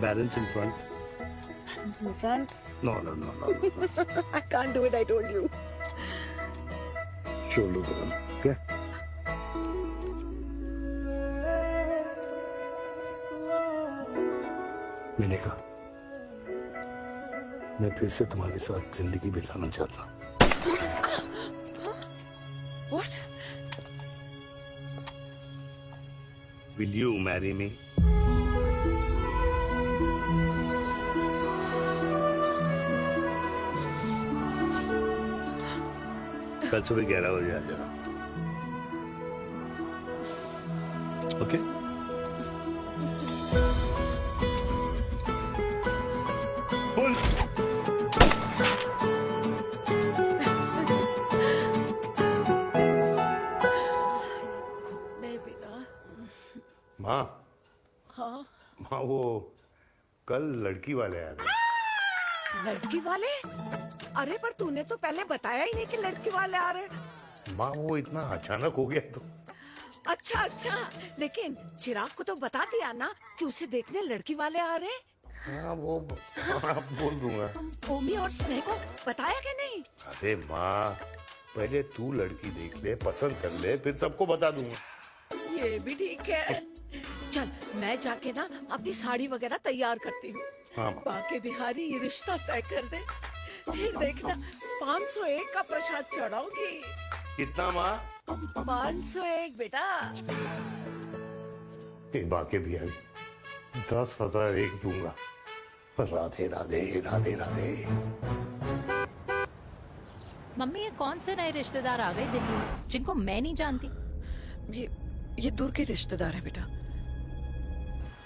Speaker 7: Balance in front.
Speaker 12: in front.
Speaker 7: No.
Speaker 12: I can't do it. I told you.
Speaker 7: Shoulder the gun. Okay. मैंने कहा मैं फिर से तुम्हारे साथ जिंदगी बिताना चाहता हूँ।
Speaker 12: What?
Speaker 7: Will you marry me? कल सुबह 11 बजे आ जाना। ओके? माँ,
Speaker 4: हाँ,
Speaker 7: माँ वो कल लड़की वाले आ रहे।
Speaker 4: लड़की वाले? अरे पर तूने तो पहले बताया ही नहीं कि लड़की वाले आ रहे।
Speaker 7: माँ वो इतना अचानक हो गया तो।
Speaker 4: अच्छा, लेकिन चिराग को तो बता दिया ना कि उसे देखने लड़की वाले आ रहे।
Speaker 7: हाँ वो बोल दूंगा।
Speaker 4: ओमी और स्नेह को बताया कि नहीं?
Speaker 7: अरे माँ पहले तू लड़की देख ले, पसंद कर ले, फिर सबको बता दूंगा।
Speaker 4: ये भी ठीक है। चल मैं जाके ना अपनी साड़ी वगैरह तैयार करती हूँ।
Speaker 7: हाँ,
Speaker 4: बाकी बिहारी ये रिश्ता तय कर दे, फिर देखना 501 का प्रसाद चढ़ाऊंगी।
Speaker 7: कितना माँ?
Speaker 4: 501 बेटा।
Speaker 7: बाकी बिहारी 10,001 दूंगा। राधे राधे राधे राधे।
Speaker 9: मम्मी ये कौन से नए रिश्तेदार आ गए दिल्ली में जिनको मैं नहीं जानती?
Speaker 12: ये दूर के रिश्तेदार है बेटा।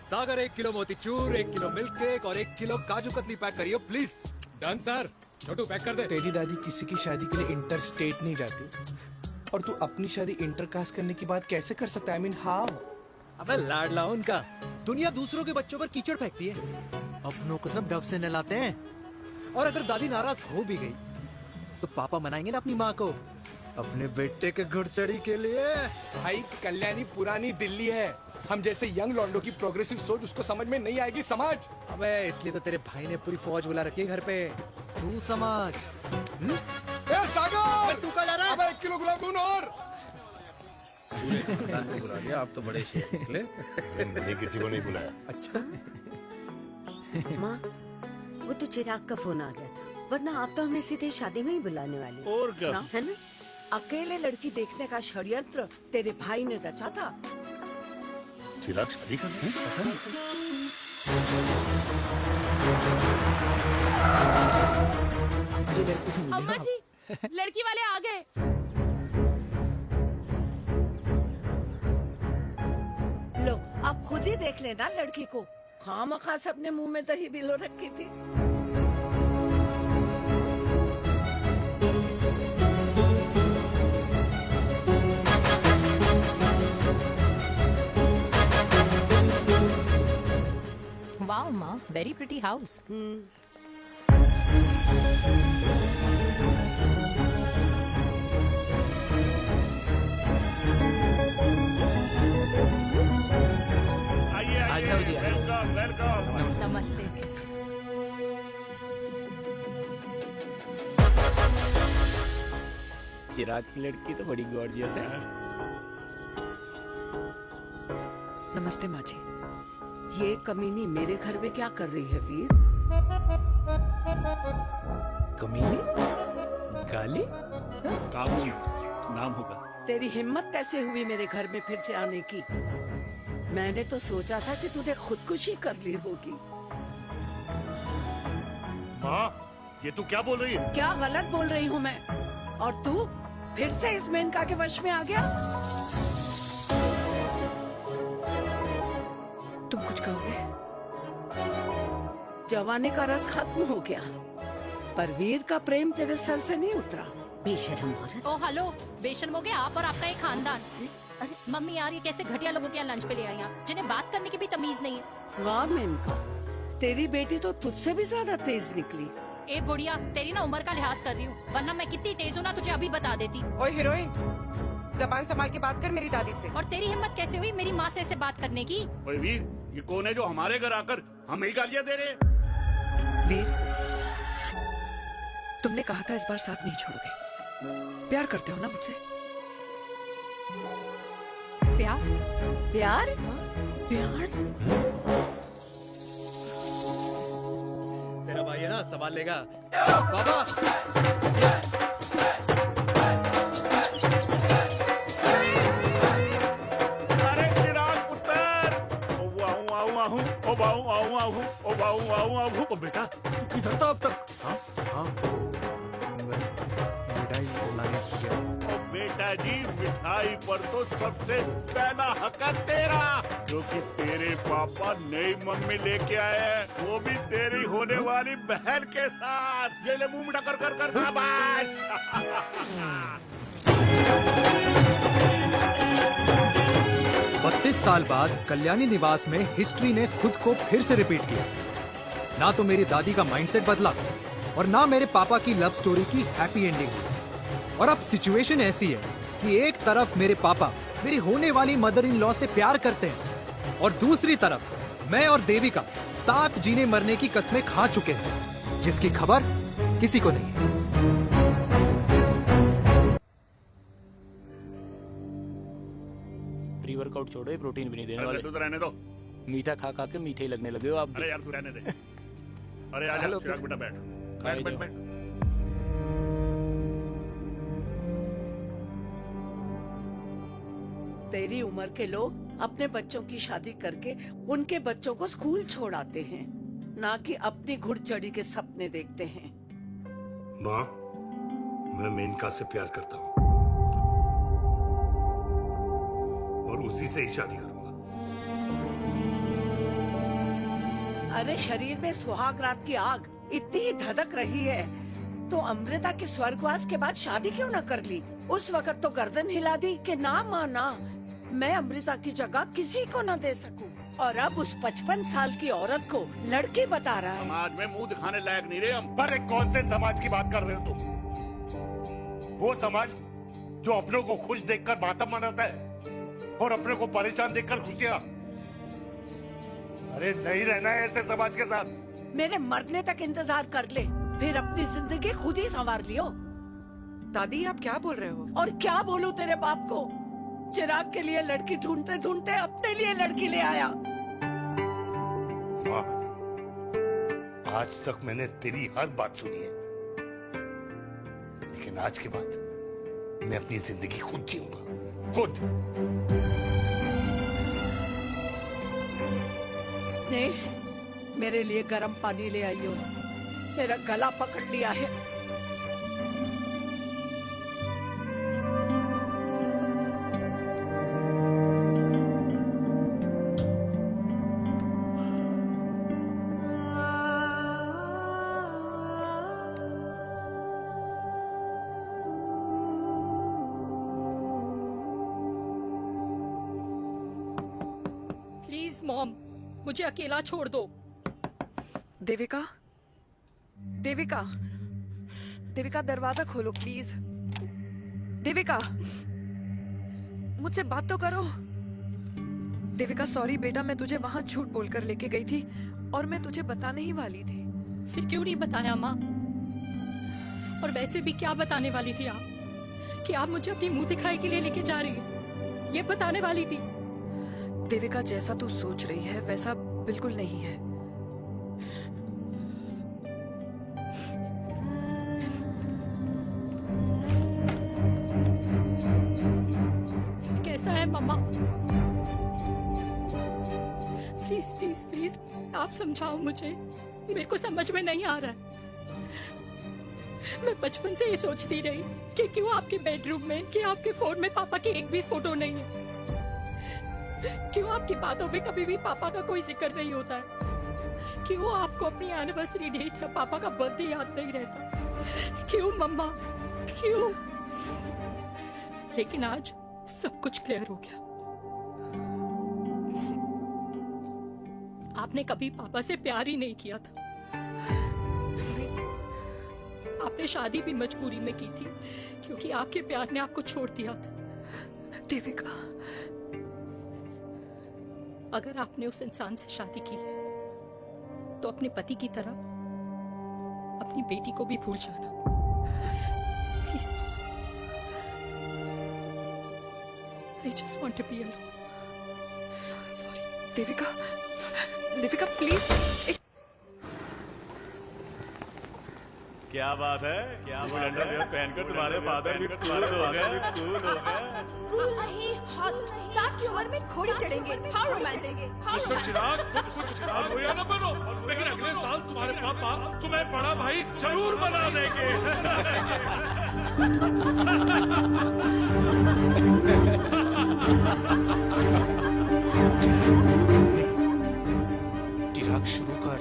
Speaker 2: सागर 1 किलो मोतीचूर, 1 किलो मिल्क केक और 1 किलो काजू कतली पैक करियो please.
Speaker 5: Done sir. Chhotu pack कर दे। तेरी दादी किसी की शादी के लिए इंटर स्टेट नहीं जाती और तू अपनी शादी इंटर कास्ट करने की बात कैसे कर सकता है? I mean how?
Speaker 2: अबे लाडला उनका। दुनिया दूसरों के बच्चों पर कीचड़ फेंकती है, अपनों को सब डब से नहलाते हैं। और अगर दादी नाराज हो भी गई तो पापा मनाएंगे ना अपनी माँ को अपने बेटे के घुड़चड़ी के लिए।
Speaker 5: भाई कल्याणी पुरानी दिल्ली है, हम जैसे यंग लॉन्डो की प्रोग्रेसिव सोच उसको समझ में नहीं आएगी। समझ?
Speaker 2: अबे इसलिए तो तेरे भाई ने पूरी फौज बुला रखी है घर पे। तू समझ।
Speaker 5: ए सागर, तू कहाँ जा रहा है? अबे 1 किलो गुलाब जामुन और।
Speaker 8: पूरे खानदान को बुला लिया, आप तो बड़े शेर निकले।
Speaker 7: मैंने किसी को नहीं बुलाया।
Speaker 5: अच्छा
Speaker 11: माँ वो तो चिराग का फोन आ गया था, वरना आप तो हमें सीधे शादी में ही बुलाने वाली।
Speaker 7: और क्या?
Speaker 11: है ना?
Speaker 4: अकेले लड़की देखने का षड्यंत्र तेरे भाई ने रचा था।
Speaker 7: चिराग शादी कर रहे हैं? पता नहीं।
Speaker 15: अम्मा जी, लड़की वाले आ गए।
Speaker 4: लो अब खुद ही देख लेना लड़की को। खामखा सबने मुंह में दही बिलो रखी थी।
Speaker 9: वाओ माँ, वेरी प्रिटी हाउस।
Speaker 6: आइए वेलकम वेलकम।
Speaker 9: नमस्ते।
Speaker 17: चिराग की लड़की तो बड़ी गॉर्जियस है।
Speaker 4: नमस्ते माँ जी। ये कमीनी मेरे घर में क्या कर रही है वीर?
Speaker 17: कमीनी? गाली?
Speaker 6: काबू नाम होगा।
Speaker 4: तेरी हिम्मत कैसे हुई मेरे घर में फिर से आने की? मैंने तो सोचा था कि तूने खुदकुशी कर ली होगी।
Speaker 6: माँ, ये तू क्या बोल रही है?
Speaker 4: क्या गलत बोल रही हूँ मैं? और तू फिर से इस मेनका के वश में आ गया?
Speaker 12: तुम कुछ कहोगे?
Speaker 4: जवानी का रस खत्म हो गया, पर वीर का प्रेम तेरे सर से नहीं उतरा।
Speaker 11: बेशरम औरत।
Speaker 9: ओ हेलो, बेशर्म हो गए आप और आपका एक खानदान। मम्मी यार, ये कैसे घटिया लोगों के यहाँ लंच पे ले आई आप, जिन्हें बात करने की भी तमीज नहीं है।
Speaker 4: वाह मेनका, तेरी बेटी तो तुझसे भी ज्यादा तेज निकली।
Speaker 9: ए बुढ़िया, तेरी ना उम्र का लिहाज कर रही हूँ, वरना मैं कितनी तेज हूँ ना तुझे अभी बता देती।
Speaker 12: ओए हीरोइन, जबान संभाल के बात कर मेरी दादी से।
Speaker 9: और तेरी हिम्मत कैसे हुई मेरी माँ से ऐसे बात करने की?
Speaker 6: ओए वीर, ये कौन है जो हमारे घर आकर हमें ही गालियाँ दे रहे?
Speaker 12: वीर, तुमने कहा था इस बार साथ नहीं छोड़ोगे। प्यार करते हो ना मुझसे?
Speaker 9: प्यार?
Speaker 4: प्यार? प्यार?
Speaker 2: तेरा भाई है ना, संभाल लेगा। बाबा
Speaker 6: अरे चिराग पुत्र, ओ बाऊ, ओ बेटा तू किधर था अब तक? हाँ,
Speaker 2: मिठाई लाने गया।
Speaker 6: ओ बेटा जी, मिठाई पर तो सबसे पहला हक है तेरा, क्योंकि तेरे पापा नई मम्मी लेके आए हैं, वो भी तेरी होने वाली बहन के साथ। ये ले मुंह मिठा कर कर कर शाबाश।
Speaker 2: 32 साल बाद कल्याणी निवास में हिस्ट्री ने खुद को फिर से रिपीट किया। ना तो मेरी दादी का माइंडसेट बदला और ना मेरे पापा की लव स्टोरी की हैप्पी एंडिंग हुई। और अब सिचुएशन ऐसी है कि एक तरफ मेरे पापा मेरी होने वाली मदर इन लॉ से प्यार करते हैं और दूसरी तरफ मैं और देविका साथ जीने मरने की कस्में खा चुके हैं, जिसकी खबर किसी को नहीं है।
Speaker 17: प्री वर्कआउट छोड़ो, ये प्रोटीन भी नहीं देने वाले।
Speaker 6: तू तो रहने दो।
Speaker 17: मीठा खा खा के मीठे ही लगने लगे हो आप भी।
Speaker 6: अरे यार तू रहने दे। अरे आजा चिराग बेटा, बैठ बैठ बैठ बैठ।
Speaker 4: तेरी उम्र के लोग अपने बच्चों की शादी करके उनके बच्चों को स्कूल छोड़ाते हैं, ना कि अपनी घुड़चढ़ी के सपने देखते हैं।
Speaker 7: माँ, मैं मेनका से प्यार करता हूँ और उसी से ही शादी करूंगा।
Speaker 4: अरे शरीर में सुहाग रात की आग इतनी ही धधक रही है तो अमृता के स्वर्गवास के बाद शादी क्यों न कर ली? उस वक्त तो गर्दन हिला दी कि ना माना, मैं अमृता की जगह किसी को न दे सकूं। और अब उस 55 साल की औरत को लड़की बता रहा है।
Speaker 6: समाज में मुंह दिखाने लायक नहीं रहे हम।
Speaker 7: अरे कौन से समाज की बात कर रहे हो तुम? वो समाज जो अपनों को खुश देखकर मातम मनाता है और अपने को परेशान देखकर खुशियां। अरे नहीं रहना है ऐसे समाज के साथ।
Speaker 4: मेरे मरने तक इंतजार कर ले, फिर अपनी जिंदगी खुद ही संवार लियो।
Speaker 12: दादी आप क्या बोल रहे हो?
Speaker 4: और क्या बोलूं तेरे बाप को? चिराग के लिए लड़की ढूंढते ढूंढते अपने लिए लड़की ले आया।
Speaker 7: माँ, आज तक मैंने तेरी हर बात सुनी है, लेकिन आज के बाद मैं अपनी जिंदगी खुद जीऊंगा, खुद।
Speaker 4: स्नेह, मेरे लिए गर्म पानी ले आइयो, मेरा गला पकड़ लिया है।
Speaker 9: प्लीज मॉम, मुझे अकेला छोड़ दो।
Speaker 12: देविका, देविका, देविका दरवाजा खोलो प्लीज। देविका, मुझसे बात तो करो। देविका सॉरी बेटा, मैं तुझे वहां झूठ बोलकर लेके गई थी और मैं तुझे बताने ही वाली थी।
Speaker 9: फिर क्यों नहीं बताया माँ? और वैसे भी क्या बताने वाली थी आप? कि आप मुझे अपनी मुंह दिखाई के लिए लेके जा रही हैं, ये बताने वाली थी।
Speaker 12: देविका जैसा तू सोच रही है वैसा बिल्कुल नहीं है।
Speaker 9: फिर कैसा है मम्मा? प्लीज प्लीज प्लीज आप समझाओ मुझे, मेरे को समझ में नहीं आ रहा है। मैं बचपन से ये सोचती रही कि क्यों आपके बेडरूम में, कि आपके फोन में पापा की एक भी फोटो नहीं है, क्यों आपकी बातों में कभी भी पापा का कोई जिक्र नहीं होता है, क्यों आपको अपनी एनिवर्सरी डेट या पापा का बर्थडे याद नहीं रहता, क्यों मम्मा क्यों? लेकिन आज सब कुछ क्लियर हो गया। आपने कभी पापा से प्यार ही नहीं किया था। आपने शादी भी मजबूरी में की थी क्योंकि आपके प्यार ने आपको छोड़ दिया था।
Speaker 12: देविका,
Speaker 9: अगर आपने उस इंसान से शादी की है तो अपने पति की तरह अपनी बेटी को भी भूल जाना please. I just want to be alone.
Speaker 12: Sorry, Devika, Devika please.
Speaker 10: क्या बात है, क्या बात है, पहनकर तुम्हारे फादर भी कूल हो गए, कूल हो गए।
Speaker 18: कूल नहीं, हॉट। 60 की उम्र में घोड़े चढ़ेंगे, हाउ रोमांटिक।
Speaker 6: मिस्टर चिराग, कुछ चिराग हो या न बनो, लेकिन अगले साल तुम्हारे पापा तुम्हें बड़ा भाई जरूर बना देंगे।
Speaker 5: चिराग शुरू कर।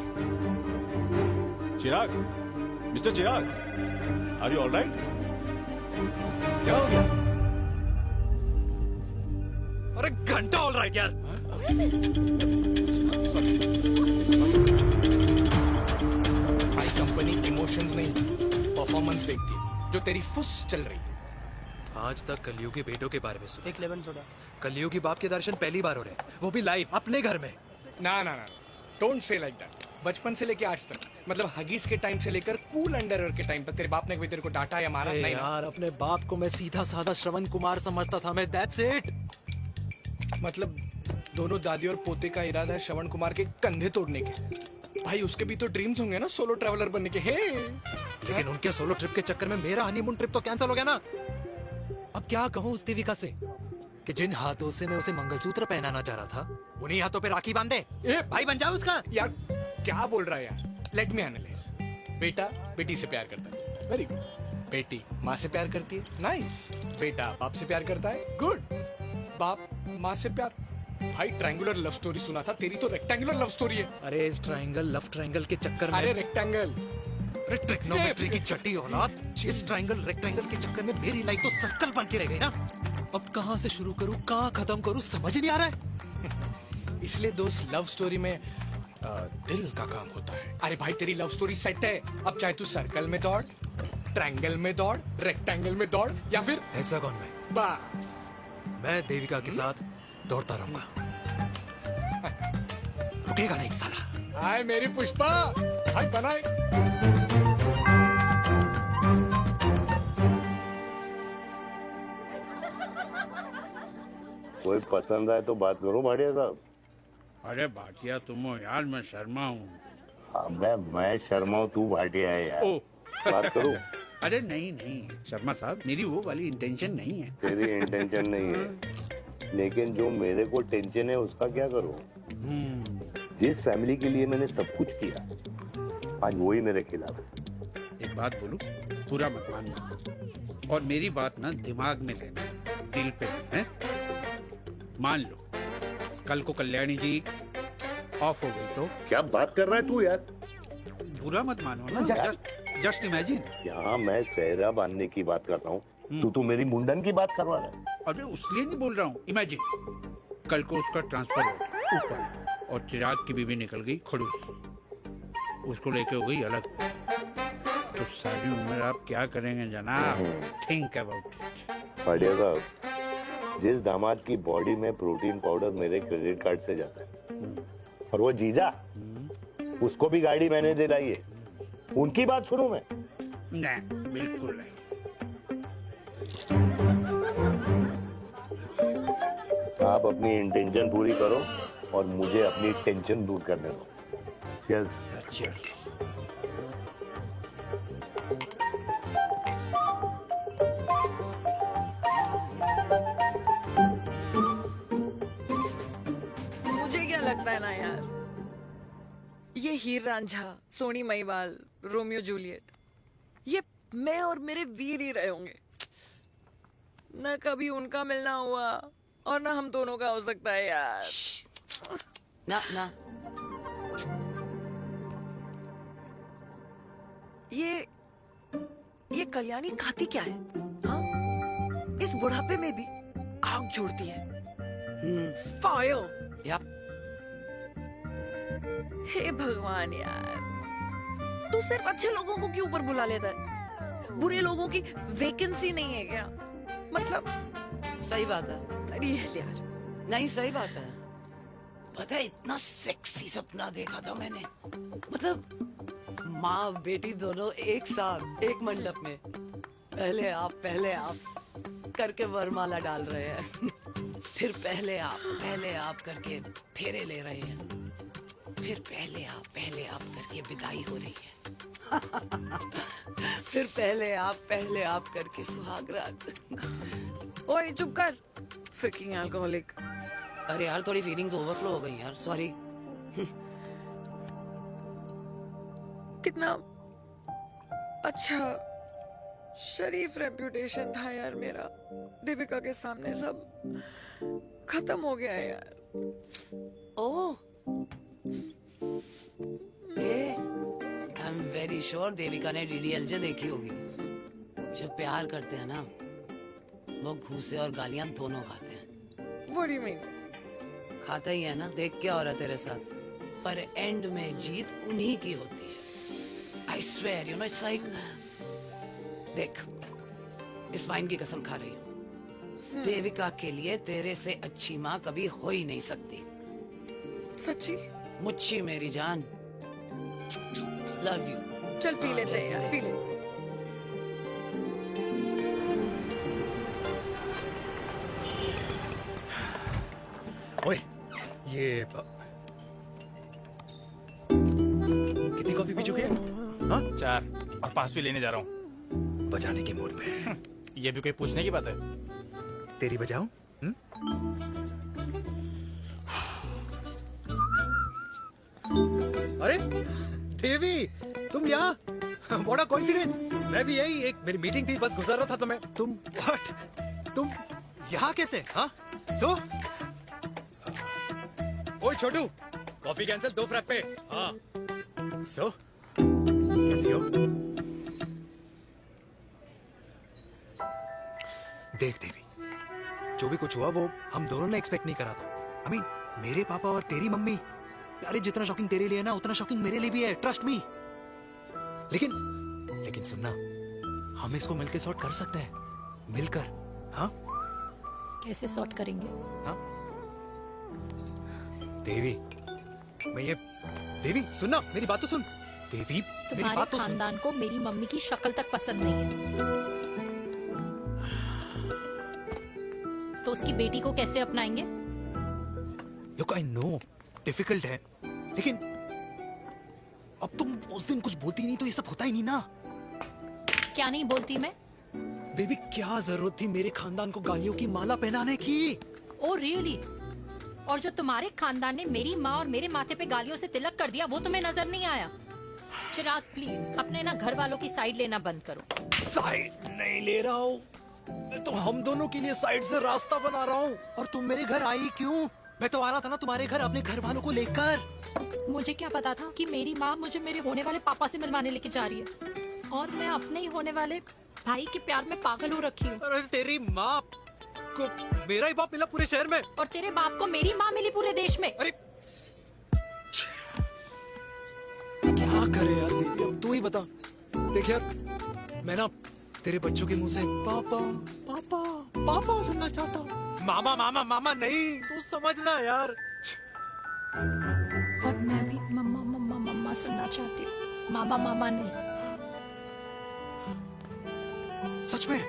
Speaker 10: Chirag, mister Chirag, are you all right? क्या हो गया?
Speaker 2: अरे घंटा ऑल राइट यार।
Speaker 5: भाई कंपनी इमोशंस नहीं परफॉर्मेंस देखती है, जो तेरी फुस चल रही है।
Speaker 2: आज तक कलयुग के बेटों के बारे में सुना।
Speaker 5: एक लेमन सोडा।
Speaker 2: कलयुग की बाप के दर्शन पहली बार हो रहे हैं, वो भी लाइव अपने घर में।
Speaker 5: ना ना ना, डोंट से लाइक दैट। बचपन से लेके आज तक, मतलब हगीज के टाइम से लेकर कूल अंडरवेयर के टाइम तक तेरे बाप ने कभी तेरे को डांटा या मारा? नहीं
Speaker 2: यार, अपने बाप को मैं सीधा साधा श्रवण कुमार समझता था मैं, दैट्स इट।
Speaker 5: मतलब दोनों दादी और पोते का इरादा है श्रवण कुमार के कंधे तोड़ने के। भाई उसके भी तो ड्रीम्स होंगे ना सोलो ट्रैवलर बनने के। हे
Speaker 2: लेकिन उनके सोलो ट्रिप के चक्कर में मेरा हनीमून ट्रिप तो कैंसिल हो गया ना। अब क्या कहूँ उस देविका से कि जिन हाथों से मैं उसे मंगलसूत्र पहनाना चाह रहा था, उन्हीं हाथों पे राखी बांध दे। भाई बन जाओ उसका।
Speaker 5: यार क्या बोल रहा है यार? Let me analyse. बेटा बेटी से प्यार करता है, वेरी गुड। बेटी माँ से प्यार करती है, नाइस। बेटा बाप से प्यार करता है, गुड। बाप माँ से प्यार। भाई ट्रायंगुलर लव स्टोरी सुना था, तेरी तो रेक्टेंगुलर लव स्टोरी है।
Speaker 2: अरे इस ट्रायंगल लव ट्रायंगल के चक्कर में,
Speaker 5: अरे रेक्टेंगल,
Speaker 2: अरे ट्रिग्नोमेट्री की छठी औलाद, इस ट्रायंगल रेक्टेंगल के चक्कर में मेरी लाइफ तो सर्कल बन के रह गई ना। अब कहाँ से शुरू करूँ, कहाँ खत्म करूँ, समझ ही नहीं आ रहा है।
Speaker 5: इसलिए दोस्त लव स्टोरी में दिल का काम होता है। अरे भाई तेरी लव स्टोरी सेट है, अब चाहे तू सर्कल में दौड़, ट्रायंगल में दौड़, रेक्टेंगल में दौड़ या फिर
Speaker 2: हेक्सागन में,
Speaker 5: बस
Speaker 2: मैं देविका के साथ दौड़ता रहूंगा। रुकेगा नहीं साला।
Speaker 5: हाय मेरी पुष्पा, भाई बनाए।
Speaker 7: कोई पसंद आए तो बात करो भाटिया साहब।
Speaker 6: अरे भाटिया तुम हो यार, मैं शर्मा हूँ।
Speaker 7: अबे मैं शर्मा हूँ, तू भाटिया है यार। बात करो।
Speaker 6: अरे नहीं नहीं शर्मा साहब, मेरी वो वाली इंटेंशन नहीं है।
Speaker 7: तेरी इंटेंशन नहीं है, लेकिन जो मेरे को टेंशन है उसका क्या करूँ? जिस फैमिली के लिए मैंने सब कुछ किया, आज वही मेरे खिलाफ है।
Speaker 6: एक बात बोलूं, बुरा मत मानना, और मेरी बात ना दिमाग में लेना, दिल पे है। मान लो कल को कल्याणी जी ऑफ हो गई तो
Speaker 7: क्या बात कर रहा है तू यार?
Speaker 6: बुरा मत मानो ना, जस्ट इमेजिन।
Speaker 7: यहाँ मैं सेहरा बांधने की बात कर रहा हूँ, तू मेरी मुंडन की बात करवा रहा है।
Speaker 6: अरे उसलिए नहीं बोल रहा हूँ, इमेजिन कल को उसका ट्रांसफर हो गया ऊपर और चिराग की बीवी निकल गई खड़ूस।
Speaker 8: उसको लेके हो गई अलग। तो सारी उम्र आप क्या करेंगे जनाब? Think about it.
Speaker 7: भाटिया साहब, जिस दामाद की बॉडी में प्रोटीन पाउडर मेरे क्रेडिट कार्ड से जाता है, और वो जीजा, उसको भी गाड़ी मैंने दिलाई है, उनकी बात सुनूं मैं?
Speaker 8: नहीं, बिल्कुल नहीं।
Speaker 7: आप अपनी इंटेंशन पूरी करो और मुझे अपनी टेंशन दूर करने दो। Cheers.
Speaker 12: मुझे क्या लगता है ना यार, ये हीर रांझा, सोनी महिवाल, रोमियो जूलियट, ये मैं और मेरे वीर ही रहे होंगे। न कभी उनका मिलना हुआ और ना हम दोनों का हो सकता है यार।
Speaker 14: ना ना,
Speaker 12: ये कल्याणी खाती क्या है? हाँ? इस बुढ़ापे में भी आग जोड़ती है। फायर।
Speaker 14: या
Speaker 12: हे भगवान यार, तू सिर्फ अच्छे लोगों को क्यों ऊपर बुला लेता है? बुरे लोगों की वैकेंसी नहीं है क्या? मतलब
Speaker 14: सही बात है।
Speaker 12: अरे यार,
Speaker 14: नहीं सही बात है। पता है, इतना सेक्सी सपना देखा था मैंने। मतलब माँ बेटी दोनों एक साथ एक मंडप में, पहले आप करके वरमाला डाल रहे हैं, फिर पहले आप करके फेरे ले रहे हैं, फिर पहले आप करके विदाई हो रही है, फिर पहले आप करके सुहाग रात।
Speaker 12: ओए चुप कर, फ्रिकिंग अल्कोहलिक।
Speaker 14: अरे यार, थोड़ी फीलिंग्स ओवरफ्लो हो गई यार, सॉरी।
Speaker 12: कितना अच्छा शरीफ रेप्यूटेशन था यार मेरा, दीपिका के सामने सब खत्म हो गया है यार।
Speaker 14: Oh, I am very sure Devika ने DDLJ देखी होगी। जब प्यार करते हैं ना, वो घूसे और गालियां दोनों खाते हैं।
Speaker 12: What do you mean?
Speaker 14: खाता ही है ना, देख क्या हो रहा है तेरे साथ। पर एंड में जीत उन्हीं की होती है। I swear, you know, it's like, देख, इस वाइन की कसम खा रही हूँ, देविका के लिए तेरे से अच्छी माँ कभी हो ही नहीं सकती।
Speaker 12: सच्ची?
Speaker 14: मुच्छी मेरी जान, लव यू।
Speaker 12: चल पी लेते हैं यार, पी ले।
Speaker 2: ओए, ये कितनी कॉफी पी चुके हैं? हाँ?
Speaker 13: 4 और 5वीं लेने जा रहा हूँ।
Speaker 2: बजाने के मूड में।
Speaker 13: ये भी कोई पूछने की बात है?
Speaker 2: तेरी बजाऊं? अरे देवी, तुम यहाँ? What a coincidence! मैं भी यही, एक मेरी मीटिंग थी, बस गुजर रहा था तो मैं। तुम यहाँ कैसे? हाँ? सो? ओए छोटू, कॉफी कैंसिल, 2 फ्रैप पे। हाँ। सो? कैसी हो? देख देवी, जो भी कुछ हुआ वो हम दोनों ने एक्सपेक्ट नहीं करा था। I mean, मेरे पापा और तेरी मम्मी, अरे जितना शॉकिंग तेरे लिए ना, उतना शॉकिंग मेरे लिए भी है, ट्रस्ट मी। लेकिन सुनना, हम इसको मिलकर सॉर्ट कर सकते हैं, मिलकर। हाँ?
Speaker 9: कैसे सॉर्ट करेंगे?
Speaker 2: हाँ? देवी, देवी सुनना, मेरी बात तो सुन। देवी, मेरी बात तो सुन।
Speaker 9: खानदान को मेरी मम्मी की शक्ल तक पसंद नहीं है, तो उसकी बेटी को कैसे अपनाएंगे?
Speaker 2: Look, I know, डिफिकल्ट है, लेकिन अब तुम उस दिन कुछ बोलती नहीं तो ये सब होता ही नहीं ना।
Speaker 9: क्या नहीं बोलती मैं?
Speaker 2: बेबी, क्या जरूरत थी मेरे खानदान को गालियों की माला पहनाने की?
Speaker 9: Oh really? और जो तुम्हारे खानदान ने मेरी माँ और मेरे माथे पे गालियों से तिलक कर दिया, वो तुम्हें नजर नहीं आया? चिराग प्लीज, अपने ना घर वालों की साइड लेना बंद करो।
Speaker 2: साइड नहीं ले रहा हूँ, मैं तो हम दोनों के लिए साइड से रास्ता बना रहा हूँ। और तुम मेरे घर आई क्यों? मैं तो आ रहा था ना तुम्हारे घर अपने घर वालों को लेकर।
Speaker 9: मुझे क्या पता था कि मेरी माँ मुझे मेरे होने वाले पापा से मिलवाने लेके जा रही है, और मैं अपने ही होने वाले भाई के प्यार में पागल हो रखी हूँ।
Speaker 2: अरे तेरी माँ को मेरा ही बाप मिला पूरे शहर में,
Speaker 9: और तेरे बाप को मेरी माँ मिली पूरे देश में।
Speaker 2: अरे क्या करे यार देवी, अब तू ही बता। देख यार, मैं ना तेरे बच्चों के मुंह से पापा पापा पापा सुनना चाहता हूँ। मामा मामा मामा नहीं, तू समझना यार।
Speaker 9: और मैं भी मम्मा मम्मा मम्मा सुनना चाहती हूँ, मामा मामा नहीं।
Speaker 2: सच में?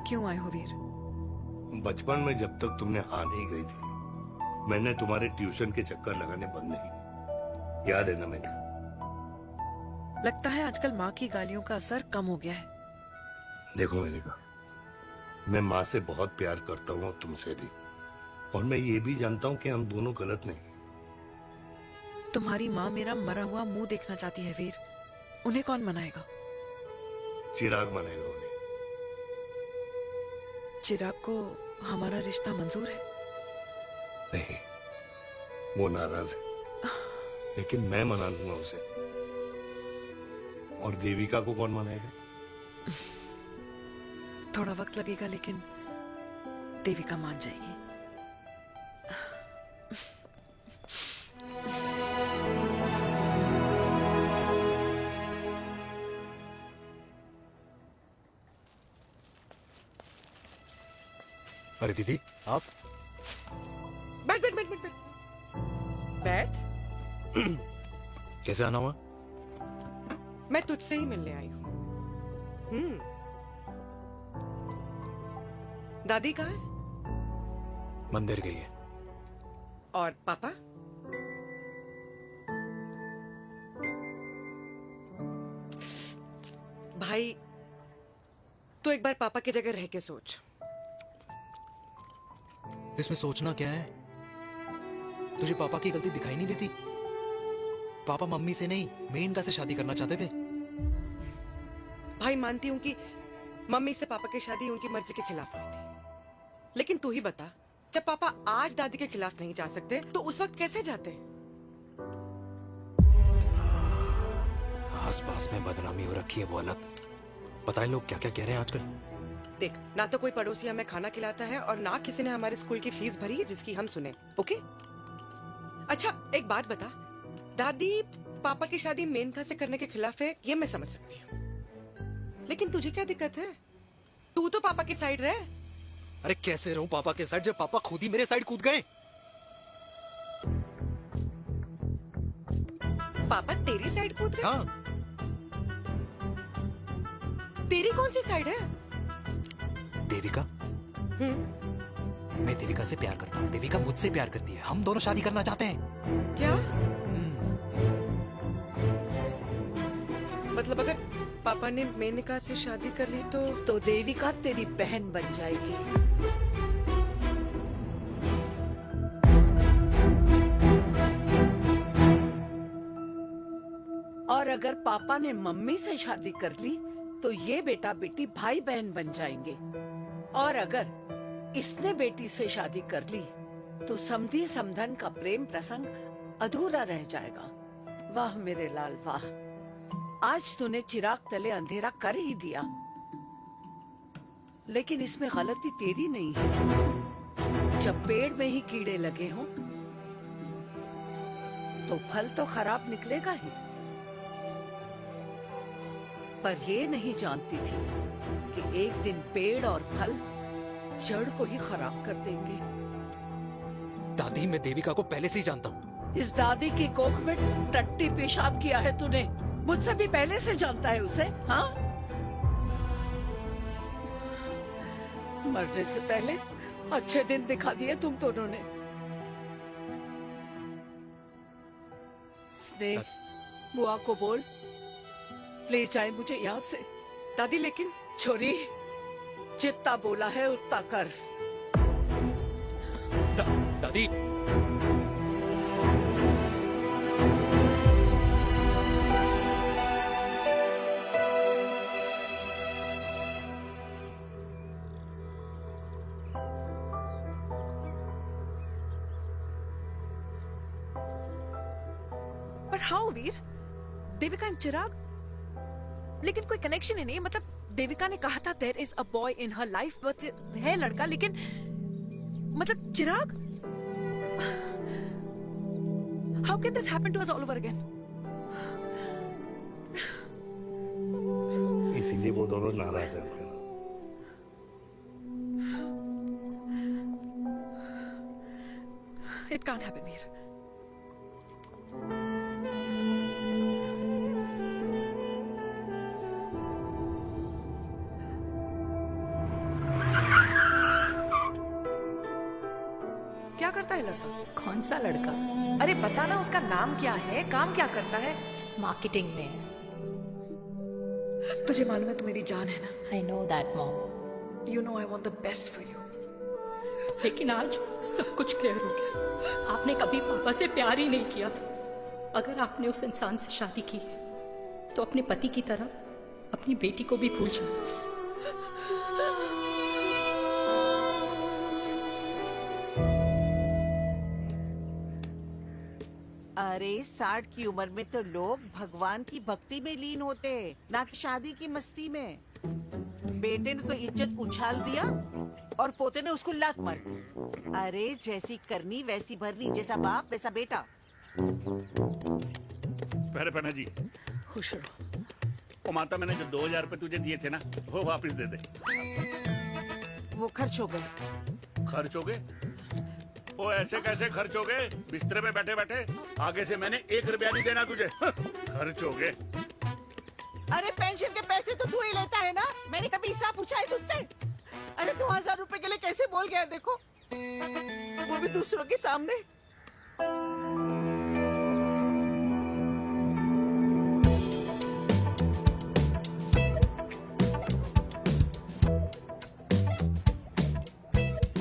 Speaker 12: क्यों आए हो वीर?
Speaker 7: बचपन में जब तक तुमने हाँ नहीं गई थी, मैंने तुम्हारे ट्यूशन के चक्कर लगाने बंद नहीं किए। याद है ना मैंने?
Speaker 12: लगता है आजकल माँ की गालियों का असर कम हो गया है।
Speaker 7: देखो मैंने कहा, मैं माँ से बहुत प्यार करता हूँ और तुमसे भी, और मैं ये भी जानता हूँ कि हम दोनों गलत नहीं।
Speaker 12: तुम्हारी माँ मेरा मरा हुआ मुंह देखना चाहती है वीर। उन्हें कौन मनाएगा?
Speaker 7: चिराग मनाएगा उन्हें।
Speaker 12: चिराग को हमारा रिश्ता मंजूर है?
Speaker 7: नहीं, वो नाराज है, लेकिन मैं मना लूंगा उसे। और देविका को कौन मनाएगा?
Speaker 12: थोड़ा वक्त लगेगा, लेकिन देविका मान जाएगी।
Speaker 2: अरे दीदी, आप
Speaker 12: बैठ बैठ बैठ बैठ बैठ।
Speaker 2: कैसे आना हुआ?
Speaker 12: मैं तुझसे ही मिलने आई हूँ। दादी कहाँ है?
Speaker 2: मंदिर गई है।
Speaker 12: और पापा? भाई, तू एक बार पापा की जगह रह के सोच।
Speaker 2: इसमें सोचना क्या है? तुझे पापा की गलती दिखाई नहीं देती? पापा मम्मी से नहीं, मेनका से शादी करना चाहते थे।
Speaker 12: भाई, मानती हूं कि मम्मी से पापा की शादी उनकी मर्जी के खिलाफ हुई थी, लेकिन तू ही बता, जब पापा आज दादी के खिलाफ नहीं जा सकते तो उस वक्त कैसे जाते?
Speaker 2: आस पास में बदनामी हो रखी है, वो अलग। पता है लोग क्या क्या कह रहे हैं आजकल?
Speaker 12: देख, ना तो कोई पड़ोसी हमें खाना खिलाता है और ना किसी ने हमारे स्कूल की फीस भरी है जिसकी हम सुने। ओके? अच्छा, एक बात बता, दादी पापा की शादी मेनका से करने के खिलाफ है, ये मैं समझ सकती हूँ, लेकिन तुझे क्या दिक्कत है? तू तो पापा की साइड रहे।
Speaker 2: अरे कैसे रहूं पापा के साइड जब पापा खुद ही मेरे साइड कूद गए?
Speaker 12: पापा तेरी साइड कूद गए?
Speaker 2: हाँ।
Speaker 12: तेरी कौन सी साइड है?
Speaker 2: देविका। मैं देविका से प्यार करता हूँ, देविका मुझसे प्यार करती है, हम दोनों शादी करना चाहते हैं।
Speaker 12: क्या? मतलब अगर पापा ने मेनका से शादी कर ली तो
Speaker 4: देविका तेरी बहन बन जाएगी। और अगर पापा ने मम्मी से शादी कर ली तो ये बेटा बेटी भाई बहन बन जाएंगे। और अगर इसने बेटी से शादी कर ली तो समधी समधन का प्रेम प्रसंग अधूरा रह जाएगा। वाह मेरे लाल वाह, आज तूने चिराग तले अंधेरा कर ही दिया, लेकिन इसमें गलती तेरी नहीं है। जब पेड़ में ही कीड़े लगे हों तो फल तो खराब निकलेगा ही। पर ये नहीं जानती थी कि एक दिन पेड़ और फल जड़ को ही खराब कर देंगे।
Speaker 2: दादी, मैं देविका को पहले से ही जानता हूँ।
Speaker 4: इस दादी की कोख में टट्टी पेशाब किया है तूने, मुझसे भी पहले से जानता है उसे। हाँ, मरने से पहले अच्छे दिन दिखा दिए तुम दोनों ने। स्नेह, बुआ को बोल ले जाए मुझे यहाँ से।
Speaker 12: दादी, लेकिन
Speaker 4: छोरी, जितना बोला है उतना कर।
Speaker 2: दादी,
Speaker 12: हाउ वीर? देविका एंड चिराग? लेकिन कोई कनेक्शन ही नहीं। मतलब देविका ने कहा था there is a boy in her life, but है लड़का, लेकिन मतलब Chirag? How can this happen to us all over again?
Speaker 7: इसीलिए वो दोनों नाराज हैं।
Speaker 12: It can't happen, Veer. क्या करता है लड़का?
Speaker 9: कौन सा लड़का?
Speaker 12: अरे बता ना, उसका नाम क्या है, काम क्या करता है?
Speaker 9: मार्केटिंग में है।
Speaker 12: तुझे मालूम है तू मेरी जान है ना?
Speaker 9: I know that, Mom.
Speaker 12: You know I want the best for you.
Speaker 16: लेकिन आज सब कुछ क्लियर हो गया। आपने कभी पापा से प्यार ही नहीं किया था। अगर आपने उस इंसान से शादी की है तो अपने पति की तरह अपनी बेटी को भी भूल जाओ।
Speaker 19: अरे 60 की उम्र में तो लोग भगवान की भक्ति में लीन होते हैं, ना कि शादी की मस्ती में। बेटे ने तो इज्जत उछाल दिया और पोते ने उसको लात मार दी। अरे जैसी करनी वैसी भरनी, जैसा बाप वैसा बेटा।
Speaker 6: पहले पन्ना जी,
Speaker 12: खुश रहो।
Speaker 6: वो माता, मैंने जो 2000 रुपए तुझे दिए थे ना, वो वापस दे दे।
Speaker 19: वो खर्च हो गए।
Speaker 6: खर्च हो गए? वो ऐसे कैसे खर्च हो गए? बिस्तर में बैठे बैठे। आगे से मैंने 1 रुपया नहीं देना तुझे। खर्च हो गए।
Speaker 19: अरे पेंशन के पैसे तो तू ही लेता है ना, मैंने कभी हिसाब पूछा है तुझसे? अरे 2000 रुपए के लिए कैसे बोल गया देखो, वो भी दूसरों के सामने।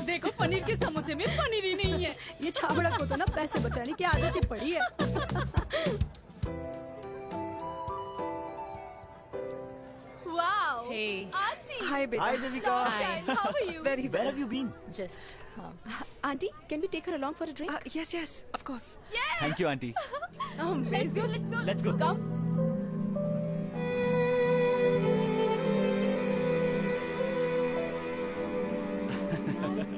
Speaker 16: देखो पनीर के समोसे में पनीर ही नहीं है।
Speaker 18: ये छाबड़ा को तो ना पैसे बचाने की आदत ही पड़ी है।
Speaker 16: Wow.
Speaker 9: Hey.
Speaker 16: Auntie.
Speaker 12: Hi, beta.
Speaker 13: Hi, Devika.
Speaker 16: Long time. How are you?
Speaker 12: Very
Speaker 13: Where
Speaker 12: well.
Speaker 13: have you been?
Speaker 9: Just.
Speaker 18: Auntie, can we take her along for a drink?
Speaker 12: Yes, yes, of course.
Speaker 16: Yeah.
Speaker 13: Thank you, auntie.
Speaker 16: Let's go. Let's go.
Speaker 13: Let's go.
Speaker 16: Come.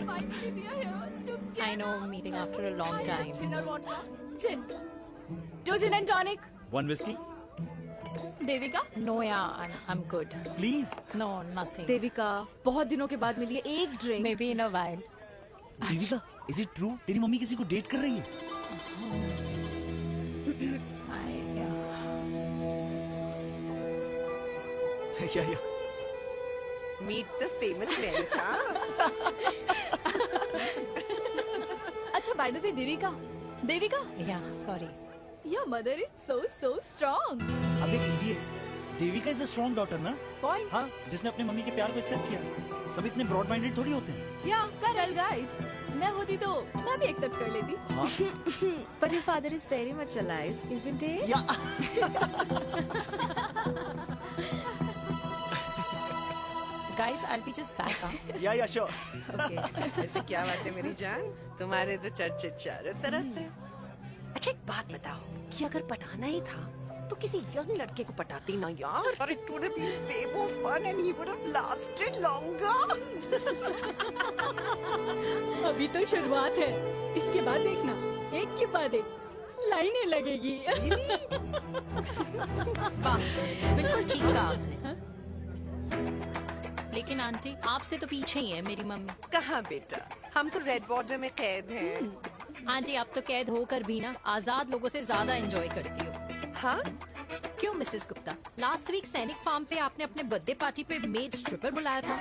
Speaker 16: Finally, we are here together.
Speaker 9: I know, meeting after a long time.
Speaker 16: Gin or vodka? Gin. Two gin and tonic.
Speaker 13: One whiskey?
Speaker 16: Devika?
Speaker 9: No, yeah, I'm good.
Speaker 13: Please.
Speaker 9: No, nothing.
Speaker 18: Devika, बहुत दिनों के बाद मिली है, एक drink.
Speaker 9: Maybe in a while.
Speaker 13: Devika, is it true? तेरी mummy किसी को date कर रही है? Yeah.
Speaker 19: Meet the famous Lenka.
Speaker 16: अच्छा, by the way, Devika?
Speaker 9: Yeah, sorry.
Speaker 16: Your mother is so strong.
Speaker 13: अब एक idiot. Devika is a strong daughter ना?
Speaker 16: Point.
Speaker 13: हाँ, जिसने अपने मम्मी के प्यार को एक्सेप्ट किया। सब इतने ब्रॉड माइंडेड थोड़ी होते हैं।
Speaker 16: Yeah, correct guys. मैं होती तो मैं भी एक्सेप्ट कर लेती।
Speaker 18: But your father is very much alive, isn't he?
Speaker 9: Guys, I'll be just back.
Speaker 13: Yeah, sure.
Speaker 19: Okay. ऐसे क्या बात है मेरी जान, तुम्हारे तो चर्चे चारों तरफ है। अच्छा एक बात बताओ, कि अगर पटाना ही था तो किसी यंग लड़के को पटाती ना यार। और it would have been way more fun and he would have lasted longer.
Speaker 16: अभी तो शुरुआत है, इसके बाद देखना, एक के बाद एक लाइनें लगेगी।
Speaker 9: बिल्कुल ठीक कहा आपने। लेकिन आंटी, आपसे तो पीछे ही है मेरी मम्मी।
Speaker 19: कहाँ बेटा, हम तो रेड वाटर में कैद हैं।
Speaker 9: आंटी, आप तो कैद होकर भी ना आजाद लोगों से ज्यादा एंजॉय करती हो।
Speaker 19: हाँ?
Speaker 9: क्यों मिसेस गुप्ता, लास्ट वीक सैनिक फार्म पे आपने अपने बर्थडे पार्टी पे मेड स्ट्रिपर बुलाया था।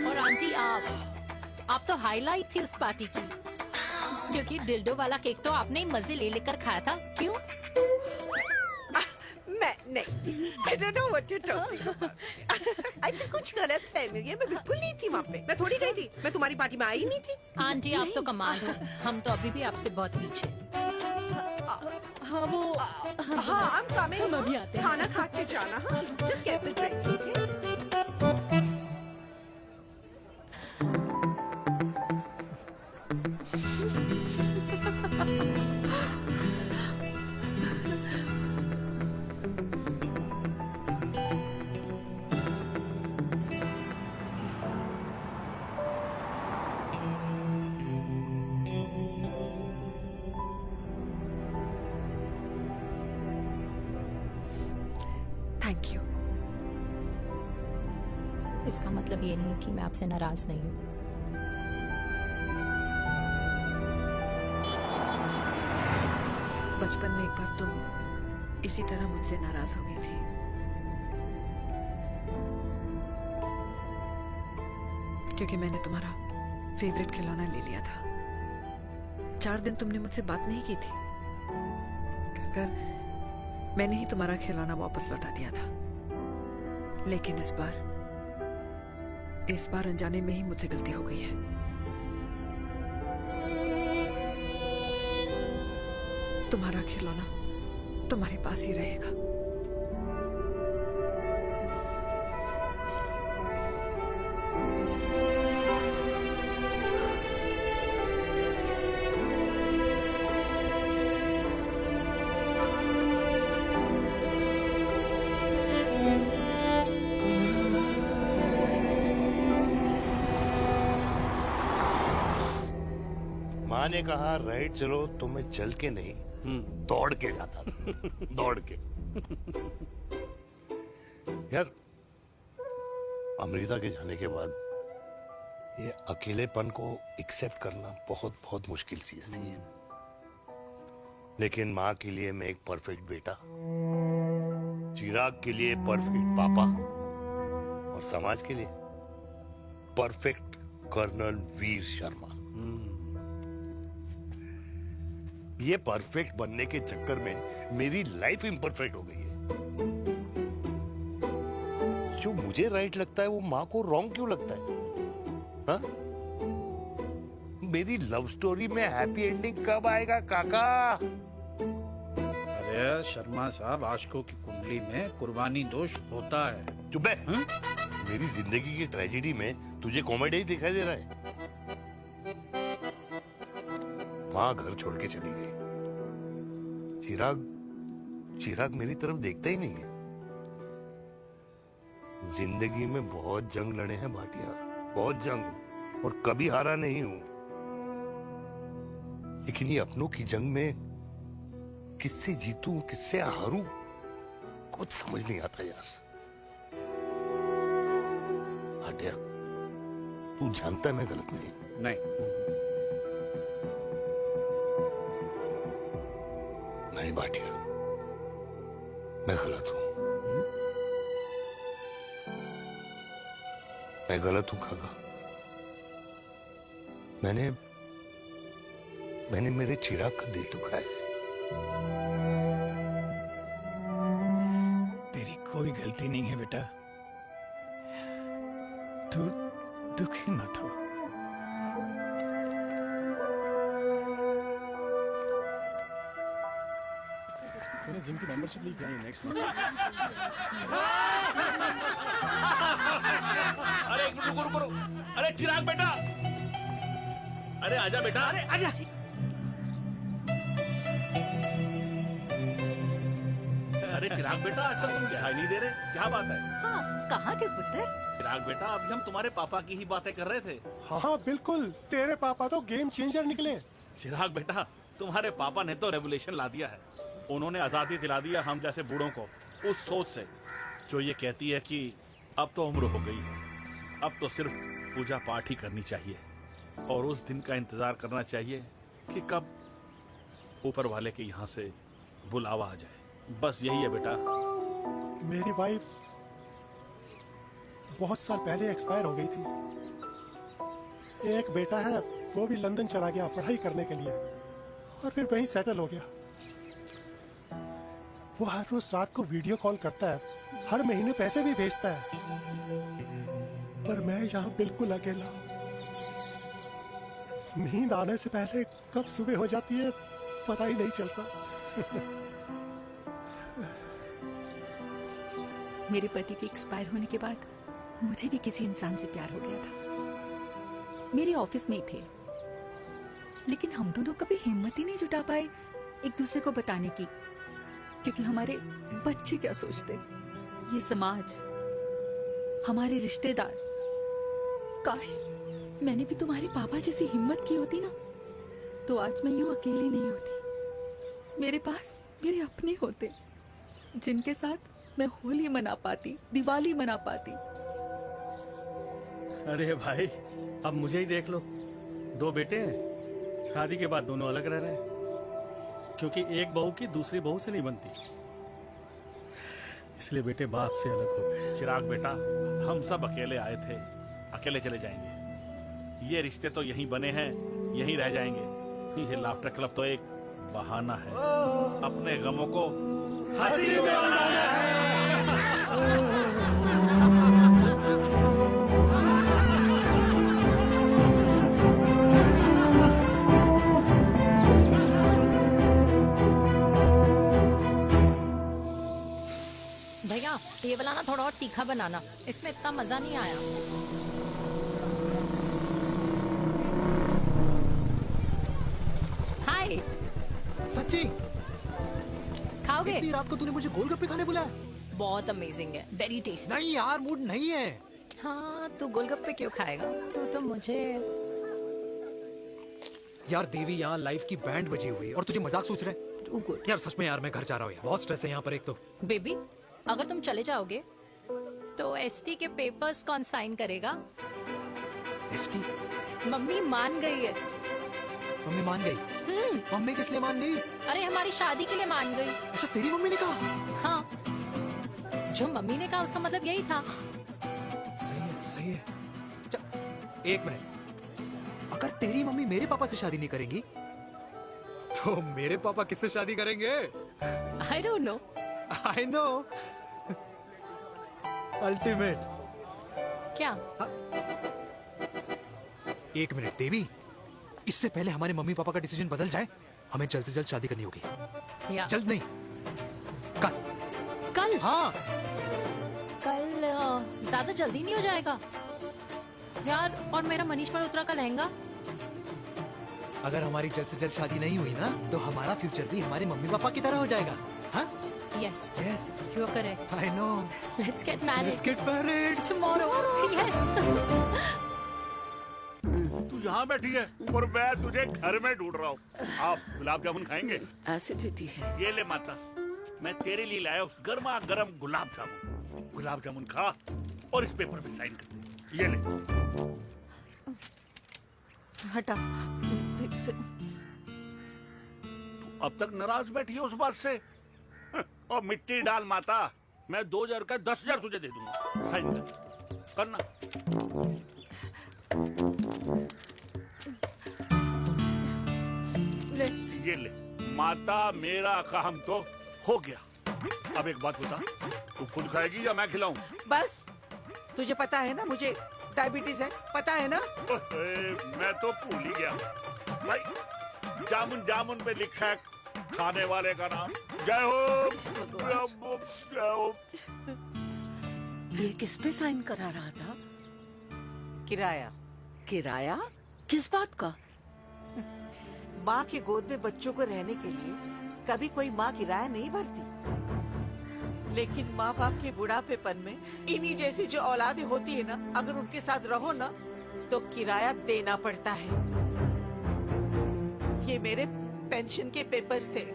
Speaker 9: और आंटी, आप तो हाईलाइट थी उस पार्टी की, क्योंकि डिल्डो वाला केक तो आपने ही मजे ले लेकर खाया था। क्यों?
Speaker 19: मैं नहीं, I don't know what you're talking about. I think कुछ गलत फहमी हुई है, मैं बिल्कुल नहीं थी वहाँ पे। मैं थोड़ी गई थी, मैं तुम्हारी पार्टी में आई नहीं थी।
Speaker 9: आंटी, आप तो कमाल हो, हम तो अभी भी आपसे बहुत पीछे।
Speaker 18: हाँ वो
Speaker 19: हाँ, I'm coming.
Speaker 18: हम अभी आते हैं।
Speaker 19: खाना खा के जाना। हाँ, just get the drinks, okay?
Speaker 12: Thank you.
Speaker 9: इसका मतलब ये नहीं कि मैं आपसे नाराज नहीं हूँ।
Speaker 12: बचपन में एक बार तुम इसी तरह मुझसे नाराज हो गई थी। क्योंकि मैंने तुम्हारा फेवरेट खिलौना ले लिया था। 4 दिन तुमने मुझसे बात नहीं की थी। फिर मैंने ही तुम्हारा खिलौना वापस लौटा दिया था। लेकिन इस बार अनजाने में ही मुझसे गलती हो गई है। तुम्हारा खिलौना तुम्हारे पास ही रहेगा।
Speaker 7: माँ ने कहा राइट चलो तो मैं चल के नहीं दौड़ के जाता था। दौड़ के। यार अमृता के जाने के बाद ये अकेलेपन को एक्सेप्ट करना बहुत बहुत मुश्किल चीज थी। लेकिन माँ के लिए मैं एक परफेक्ट बेटा, चिराग के लिए परफेक्ट पापा और समाज के लिए परफेक्ट कर्नल वीर शर्मा। ये परफेक्ट बनने के चक्कर में मेरी लाइफ इम्परफेक्ट हो गई है। जो मुझे राइट लगता है वो माँ को रॉन्ग क्यों लगता है? हा? मेरी लव स्टोरी में हैप्पी एंडिंग कब आएगा काका?
Speaker 8: अरे शर्मा साहब, आशिकों की कुंडली में कुर्बानी दोष होता है।
Speaker 7: चुप है। मेरी जिंदगी की ट्रेजेडी में तुझे कॉमेडी ही दिखाई दे रहा है। माँ घर छोड़ के चली गई। चिराग मेरी तरफ देखता ही नहीं है। जिंदगी में बहुत जंग लड़े हैं भाटिया, बहुत जंग, और कभी हारा नहीं हूं। लेकिन ये अपनों की जंग में किससे जीतूं किससे हारूं कुछ समझ नहीं आता यार। भाटिया तू जानता है मैं गलत नहीं। नहीं भाटिया, मैं गलत हूं। मैं गलत हूं काका। मैंने मेरे चिराग का दिल दुखाया है।
Speaker 20: तेरी कोई गलती नहीं है बेटा। तू दुखी मत हो।
Speaker 13: जिम की मेंबरशिप ली क्या है नेक्स्ट मंथ?
Speaker 10: अरे एक मिनट रुको। अरे चिराग बेटा, अरे आजा बेटा, अरे आजा। अरे चिराग बेटा, आजकल तुम दिखाई नहीं दे रहे, क्या बात है?
Speaker 19: हाँ, कहाँ थे पुत्र?
Speaker 10: चिराग बेटा, अभी हम तुम्हारे पापा की ही बातें कर रहे थे।
Speaker 13: हाँ बिल्कुल, तेरे पापा तो गेम चेंजर निकले।
Speaker 10: चिराग बेटा, तुम्हारे पापा ने तो रेवोल्यूशन ला दिया है। उन्होंने आजादी दिला दिया हम जैसे बूढ़ों को, उस सोच से जो ये कहती है कि अब तो उम्र हो गई है, अब तो सिर्फ पूजा पाठ ही करनी चाहिए और उस दिन का इंतजार करना चाहिए कि कब ऊपर वाले के यहाँ से बुलावा आ जाए। बस यही है बेटा।
Speaker 13: मेरी वाइफ बहुत साल पहले एक्सपायर हो गई थी। एक बेटा है, वो भी लंदन चला गया पढ़ाई करने के लिए और फिर वहीं सेटल हो गया। वो हर रोज रात को वीडियो कॉल करता है, हर महीने पैसे भी भेजता है, पर मैं यहाँ बिल्कुल अकेला हूँ। नींद आने से पहले कब सुबह हो जाती है पता ही नहीं चलता।
Speaker 21: मेरे पति के एक्सपायर होने के बाद मुझे भी किसी इंसान से प्यार हो गया था। मेरे ऑफिस में ही थे, लेकिन हम दोनों कभी हिम्मत ही नहीं जुटा पाए एक दूसरे को बताने की, क्योंकि हमारे बच्चे क्या सोचते, ये समाज, हमारे रिश्तेदार। काश मैंने भी तुम्हारे पापा जैसी हिम्मत की होती ना, तो आज मैं यूं अकेली नहीं होती। मेरे पास मेरे अपने होते, जिनके साथ मैं होली मना पाती, दिवाली मना पाती।
Speaker 1: अरे भाई, अब मुझे ही देख लो, 2 बेटे हैं, शादी के बाद दोनों अलग रह रहे हैं, क्योंकि एक बहू की दूसरी बहू से नहीं बनती, इसलिए बेटे बाप से अलग हो गए।
Speaker 10: चिराग बेटा, हम सब अकेले आए थे, अकेले चले जाएंगे। ये रिश्ते तो यहीं बने हैं, यहीं रह जाएंगे। ये लाफ्टर क्लब तो एक बहाना है, अपने गमों को हंसी में बनाना है।
Speaker 9: भैया ये वाला ना थोड़ा और तीखा बनाना, इसमें इतना मजा नहीं आया। हाय।
Speaker 2: सच्ची?
Speaker 9: खाओगे?
Speaker 2: इतनी रात को तूने मुझे गोलगप्पे खाने बुलाया?
Speaker 9: बहुत अमेजिंग है, वेरी टेस्टी।
Speaker 2: नहीं यार, मूड नहीं है।
Speaker 9: हाँ, तू गोलगप्पे क्यों खाएगा? तू तो मुझे।
Speaker 2: यार देवी, यहाँ लाइफ की बैंड बजी हुई है और तुझे मजाक सोच रहे? यार सच में यार, मैं घर जा रहा हूँ यार, बहुत स्ट्रेस है यहाँ पर। एक तो
Speaker 9: बेबी, अगर तुम चले जाओगे तो एसटी के पेपर्स कौन साइन करेगा?
Speaker 2: एसटी?
Speaker 9: मम्मी मान गई है।
Speaker 2: मम्मी मान गई? मम्मी किस लिए मान गई?
Speaker 9: अरे हमारी शादी के लिए मान गई।
Speaker 2: अच्छा, तेरी मम्मी ने कहा?
Speaker 9: हाँ, जो मम्मी ने कहा उसका मतलब यही था।
Speaker 2: सही है, सही है। एक मिनट, अगर तेरी मम्मी मेरे पापा से शादी नहीं करेंगी तो मेरे पापा किससे शादी करेंगे?
Speaker 9: I don't know.
Speaker 2: I know. Ultimate.
Speaker 9: क्या?
Speaker 2: एक मिनट देवी, इससे पहले हमारे मम्मी पापा का डिसीजन बदल जाए, हमें जल्द से जल्द शादी करनी होगी। जल्द नहीं, कल।
Speaker 9: कल?
Speaker 2: हाँ।
Speaker 9: कल ज्यादा जल्दी नहीं हो जाएगा यार? और मेरा मनीष मल्होत्रा का लहंगा?
Speaker 2: अगर हमारी जल्द से जल्द शादी नहीं हुई ना, तो हमारा फ्यूचर भी हमारे मम्मी पापा की तरह हो जाएगा। हाँ?
Speaker 9: Yes.
Speaker 2: Yes.
Speaker 9: You are correct.
Speaker 2: I know.
Speaker 9: Let's get married.
Speaker 2: Let's get married.
Speaker 9: Tomorrow. Yes.
Speaker 6: तू यहाँ बैठी है और मैं तुझे घर में ढूंढ रहा हूँ। आप गुलाब जामुन खाएंगे?
Speaker 14: एसिडिटी है।
Speaker 6: ये ले माता, मैं तेरे लिए लाया हूँ गर्मा गर्म गुलाब जामुन। गुलाब जामुन खा और इस पेपर पे साइन कर दे। ये ले।
Speaker 19: हटा फिर से।
Speaker 6: तू अब तक नाराज बैठी है उस बात से? और मिट्टी डाल माता, मैं 2000 का 10,000 तुझे दे दूंगा। साइन कर, करना।
Speaker 19: ले।
Speaker 6: ये ले माता, मेरा काम तो हो गया। अब एक बात बता, तू खुद खाएगी या मैं खिलाऊं?
Speaker 19: बस, तुझे पता है ना मुझे डायबिटीज है, पता है ना?
Speaker 6: मैं तो भूल ही गया भाई। जामुन जामुन पे लिखा है खाने वाले का नाम। जय हो, जय हो।
Speaker 14: ये किस पे साइन करा रहा था?
Speaker 19: किराया।
Speaker 14: किराया? किस बात का?
Speaker 19: माँ की गोद में बच्चों को रहने के लिए कभी कोई माँ किराया नहीं भरती, लेकिन माँ बाप के बुढ़ापेपन में इन्हीं जैसी जो औलादें होती है ना, अगर उनके साथ रहो ना तो किराया देना पड़ता है। ये मेरे पेंशन के पेपर्स थे,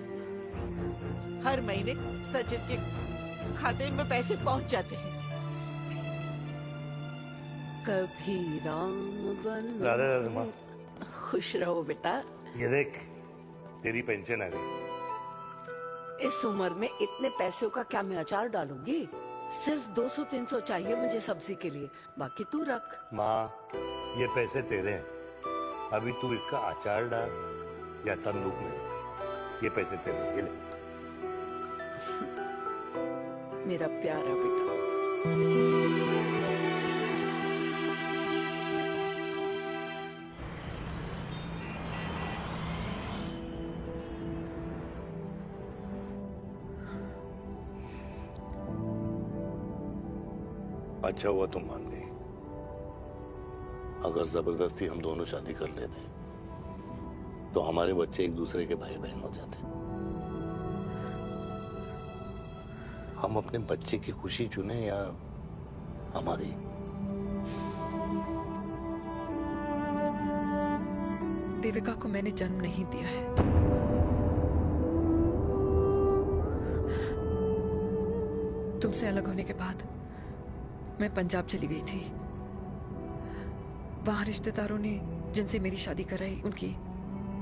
Speaker 19: हर महीने सचिन के खाते में पैसे पहुंच जाते हैं।
Speaker 14: कभी रंग बन।
Speaker 7: राधे राधे माँ।
Speaker 14: खुश रहो बेटा।
Speaker 7: ये देख, तेरी पेंशन आ गई।
Speaker 14: इस उम्र में इतने पैसों का क्या मैं अचार डालूंगी? सिर्फ 200-300 चाहिए मुझे सब्जी के लिए, बाकी तू रख।
Speaker 7: माँ, ये पैसे तेरे हैं, अभी तू इसका अचार डाल या संदूक में रख। ये पैसे तेरे हैं, ये ले।
Speaker 14: मेरा प्यारा बेटा।
Speaker 7: अच्छा हुआ तुम मान गई। अगर जबरदस्ती हम दोनों शादी कर लेते तो हमारे बच्चे एक दूसरे के भाई बहन हो जाते। हम अपने बच्चे की खुशी चुने या हमारी?
Speaker 12: देविका को मैंने जन्म नहीं दिया है। तुमसे अलग होने के बाद मैं पंजाब चली गई थी। वहां रिश्तेदारों ने जिनसे मेरी शादी कराई उनकी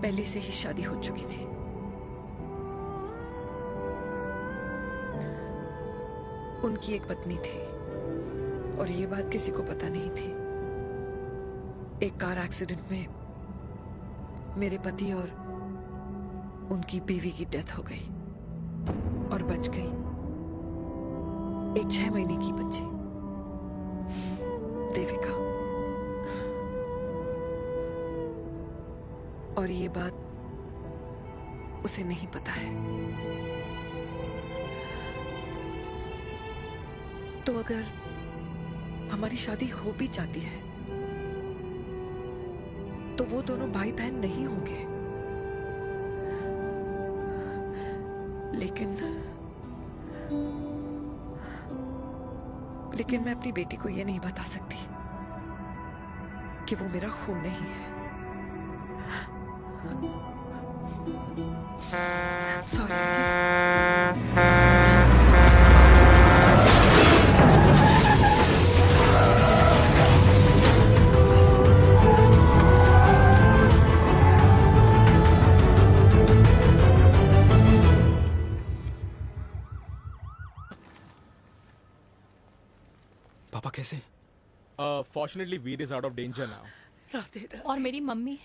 Speaker 12: पहले से ही शादी हो चुकी थी। उनकी एक पत्नी थी और ये बात किसी को पता नहीं थी। एक कार एक्सीडेंट में मेरे पति और उनकी बीवी की डेथ हो गई और बच गई एक 6 महीने की बच्ची देविका। और ये बात उसे नहीं पता है। तो अगर हमारी शादी हो भी जाती है तो वो दोनों भाई बहन नहीं होंगे। लेकिन मैं अपनी बेटी को ये नहीं बता सकती कि वो मेरा खून नहीं है।
Speaker 5: पापा कैसे?
Speaker 3: Fortunately Veer is out of danger now.
Speaker 9: और मेरी मम्मी?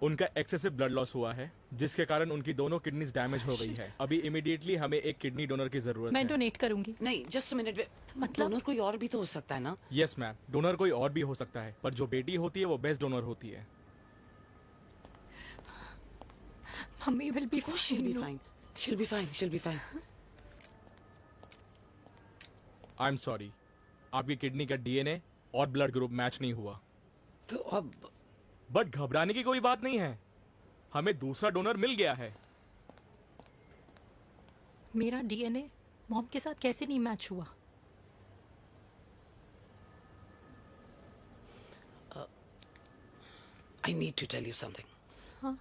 Speaker 3: उनका एक्सेसिव ब्लड लॉस हुआ है जिसके कारण उनकी दोनों किडनीज डैमेज हो गई है। अभी इमीडिएटली हमें एक किडनी डोनर की जरूरत
Speaker 9: मैं
Speaker 3: है।
Speaker 9: डोनेट करूंगी।
Speaker 14: नहीं, जस्ट मिनट।
Speaker 9: मतलब
Speaker 14: डोनर कोई और भी तो हो सकता है ना?
Speaker 3: यस मैम, डोनर कोई और भी हो सकता है, पर जो बेटी होती है वो बेस्ट डोनर होती है।
Speaker 9: Mummy will be
Speaker 14: She'll be fine. She'll be fine. She'll be fine.
Speaker 3: I am sorry, आपकी किडनी का डीएनए और ब्लड ग्रुप मैच नहीं हुआ।
Speaker 14: तो अब
Speaker 3: बट घबराने की कोई बात नहीं है, हमें दूसरा डोनर मिल गया है।
Speaker 9: मेरा डीएनए मॉम के साथ कैसे नहीं मैच हुआ?
Speaker 14: I need to tell you something.
Speaker 9: हाँ?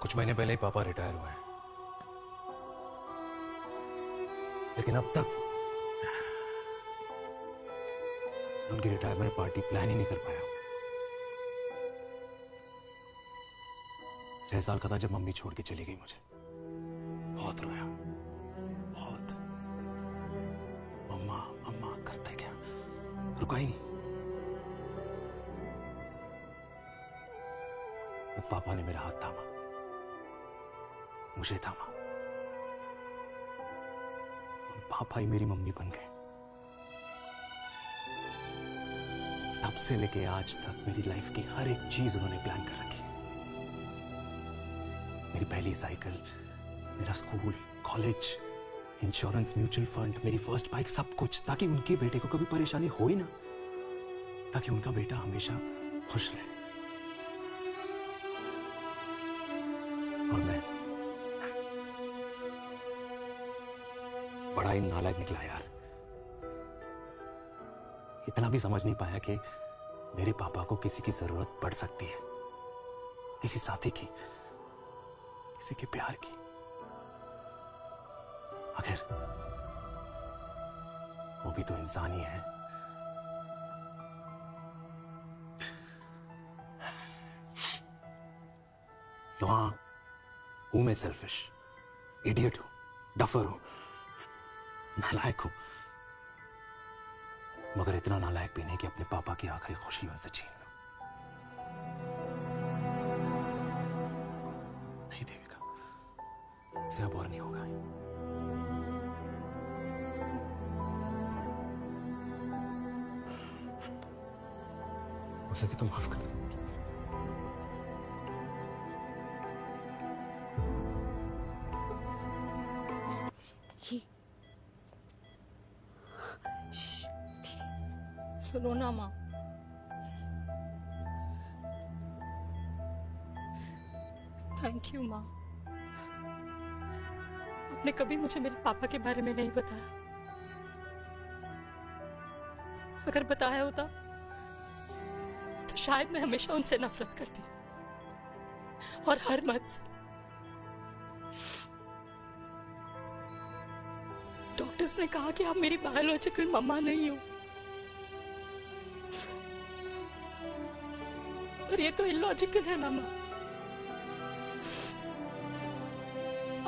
Speaker 2: कुछ महीने पहले ही पापा रिटायर हुए हैं, लेकिन अब तक उनकी रिटायरमेंट पार्टी प्लान ही नहीं कर पाया। 6 साल का था जब मम्मी छोड़ के चली गई मुझे। बहुत रोया, बहुत। मम्मा मम्मा करते क्या, रुका ही नहीं। तो पापा ने मेरा हाथ थामा, मुझे थामा, और पापा ही मेरी मम्मी बन गए। तब से लेके आज तक मेरी लाइफ की हर एक चीज उन्होंने प्लान कर रखी। मेरी पहली साइकिल, मेरा school, college, insurance, mutual fund, मेरी फर्स्ट बाइक, सब कुछ, ताकि उनके बेटे को कभी परेशानी हो ही ना, ताकि उनका बेटा हमेशा खुश रहे। और मैं बड़ा ही नालायक निकला यार। इतना भी समझ नहीं पाया कि मेरे पापा को किसी की जरूरत पड़ सकती है, किसी साथी की, किसी के प्यार की। आखिर वो भी तो इंसान ही है। तो हाँ, हूं मैं सेल्फिश, इडियट हूं, डफर हूं, नालायक हूं, मगर इतना नालायक भी नहीं कि अपने पापा की आखिरी खुशी उनसे छीन लूं। नहीं देविका, इससे अब और नहीं होगा। हो सके तो माफ कर दो।
Speaker 9: सुनो ना माँ, थैंक यू माँ।
Speaker 16: आपने कभी मुझे मेरे पापा के बारे में नहीं बताया। अगर बताया होता तो शायद मैं हमेशा उनसे नफरत करती और हर मत से। डॉक्टर्स ने कहा कि आप मेरी बायोलॉजिकल मम्मा नहीं हो, और ये तो इलॉजिकल है ना माँ।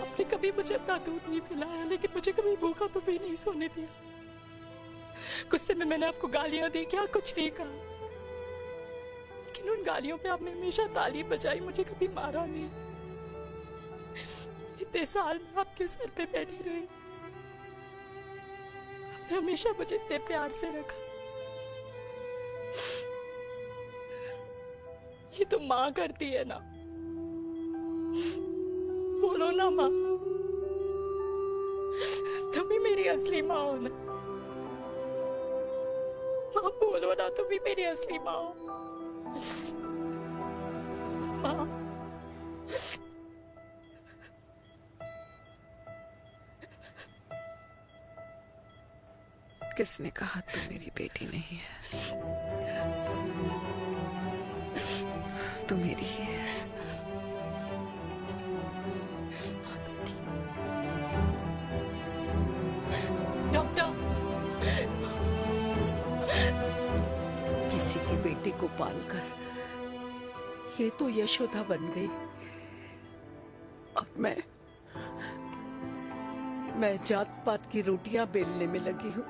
Speaker 16: आपने कभी मुझे अपना दूध नहीं पिलाया, लेकिन मुझे कभी भूखा तो भी नहीं सोने दिया। गुस्से में मैंने आपको गालियां दी, क्या कुछ नहीं कहा, लेकिन उन गालियों पे आपने हमेशा ताली बजाई, मुझे कभी मारा नहीं। इतने साल में आपके सर पे बैठी रही, आपने हमेशा मुझे इतने प्यार से रखा। ये तो माँ करती है ना, बोलो ना माँ, तुम ही मेरी असली माँ हो ना। माँ बोलो ना, तुम ही मेरी असली माँ हो। माँ
Speaker 12: किसने कहा तू मेरी बेटी नहीं है? तू मेरी ही है।
Speaker 16: डॉक्टर,
Speaker 4: किसी की बेटी को पालकर ये तो यशोदा बन गई। अब मैं जात पात की रोटियां बेलने में लगी हूँ।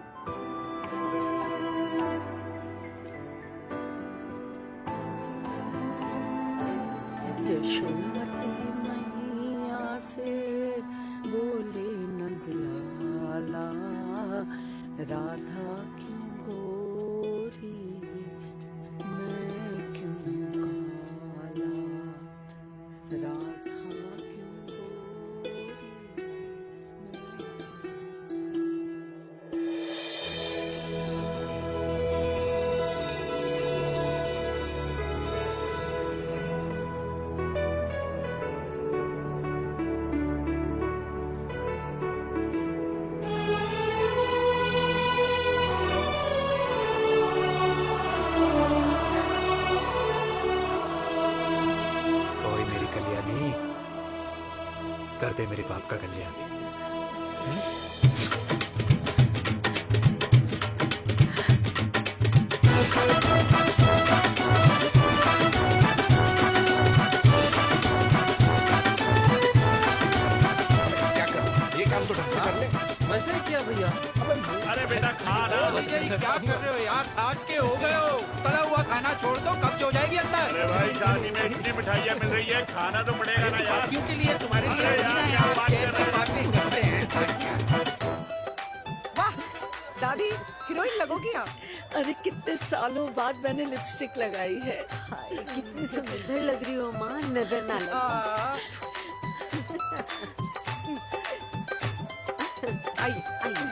Speaker 4: यशोमती मैया से बोले नंदलाला, राधा क्यों गोरी मैं क्यों काला, राधा
Speaker 2: कर दे मेरे बाप का कल्याण।
Speaker 5: क्या कर, ये काम तो ढंग से कर ले।
Speaker 15: वैसे ही किया भैया।
Speaker 10: अरे बेटा खा ना।
Speaker 8: भैया ये क्या कर रहे हो यार, 60 के हो गए हो, तला हुआ खाना छोड़ दो, कब्ज हो जाएगी अंदर।
Speaker 6: अरे भाई शादी में इतनी मिठाइयाँ मिल रही है, खाना तो पड़ेगा ना यार।
Speaker 8: क्यों के लिए तुम्हारे लिए
Speaker 6: अरे यार क्या बात कर रहे
Speaker 8: बातें करते हैं।
Speaker 12: वाह दादी, हीरोइन लगोगी आप।
Speaker 4: अरे कितने सालों बाद मैंने लिपस्टिक लगाई है।
Speaker 11: हाय कितनी सुंदर लग रही हो माँ, नजर ना लगे।
Speaker 12: आइए आइए।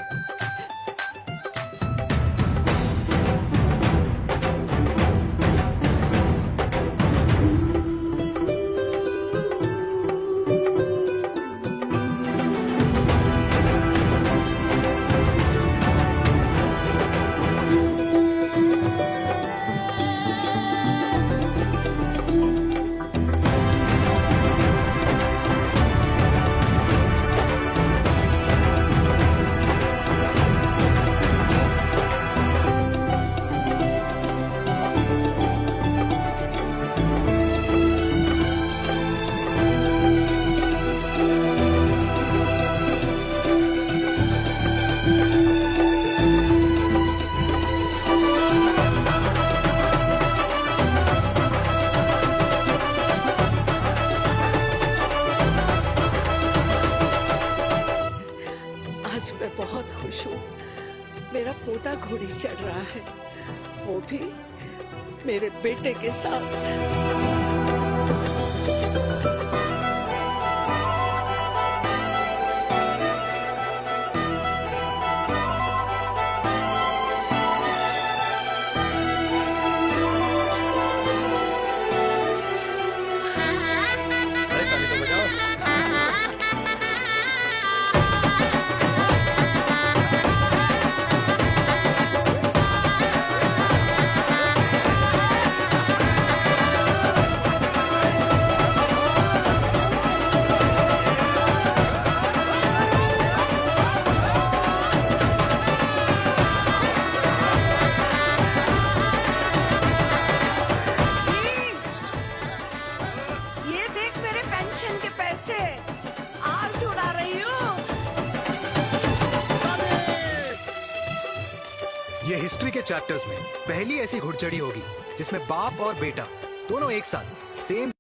Speaker 4: आज मैं बहुत खुश हूँ। मेरा पोता घोड़ी चढ़ रहा है, वो भी मेरे बेटे के साथ। इलेक्शन के पैसे आज उड़ा रही हूँ।
Speaker 2: ये हिस्ट्री के चैप्टर्स में पहली ऐसी घुड़चढ़ी होगी जिसमें बाप और बेटा दोनों एक साथ सेम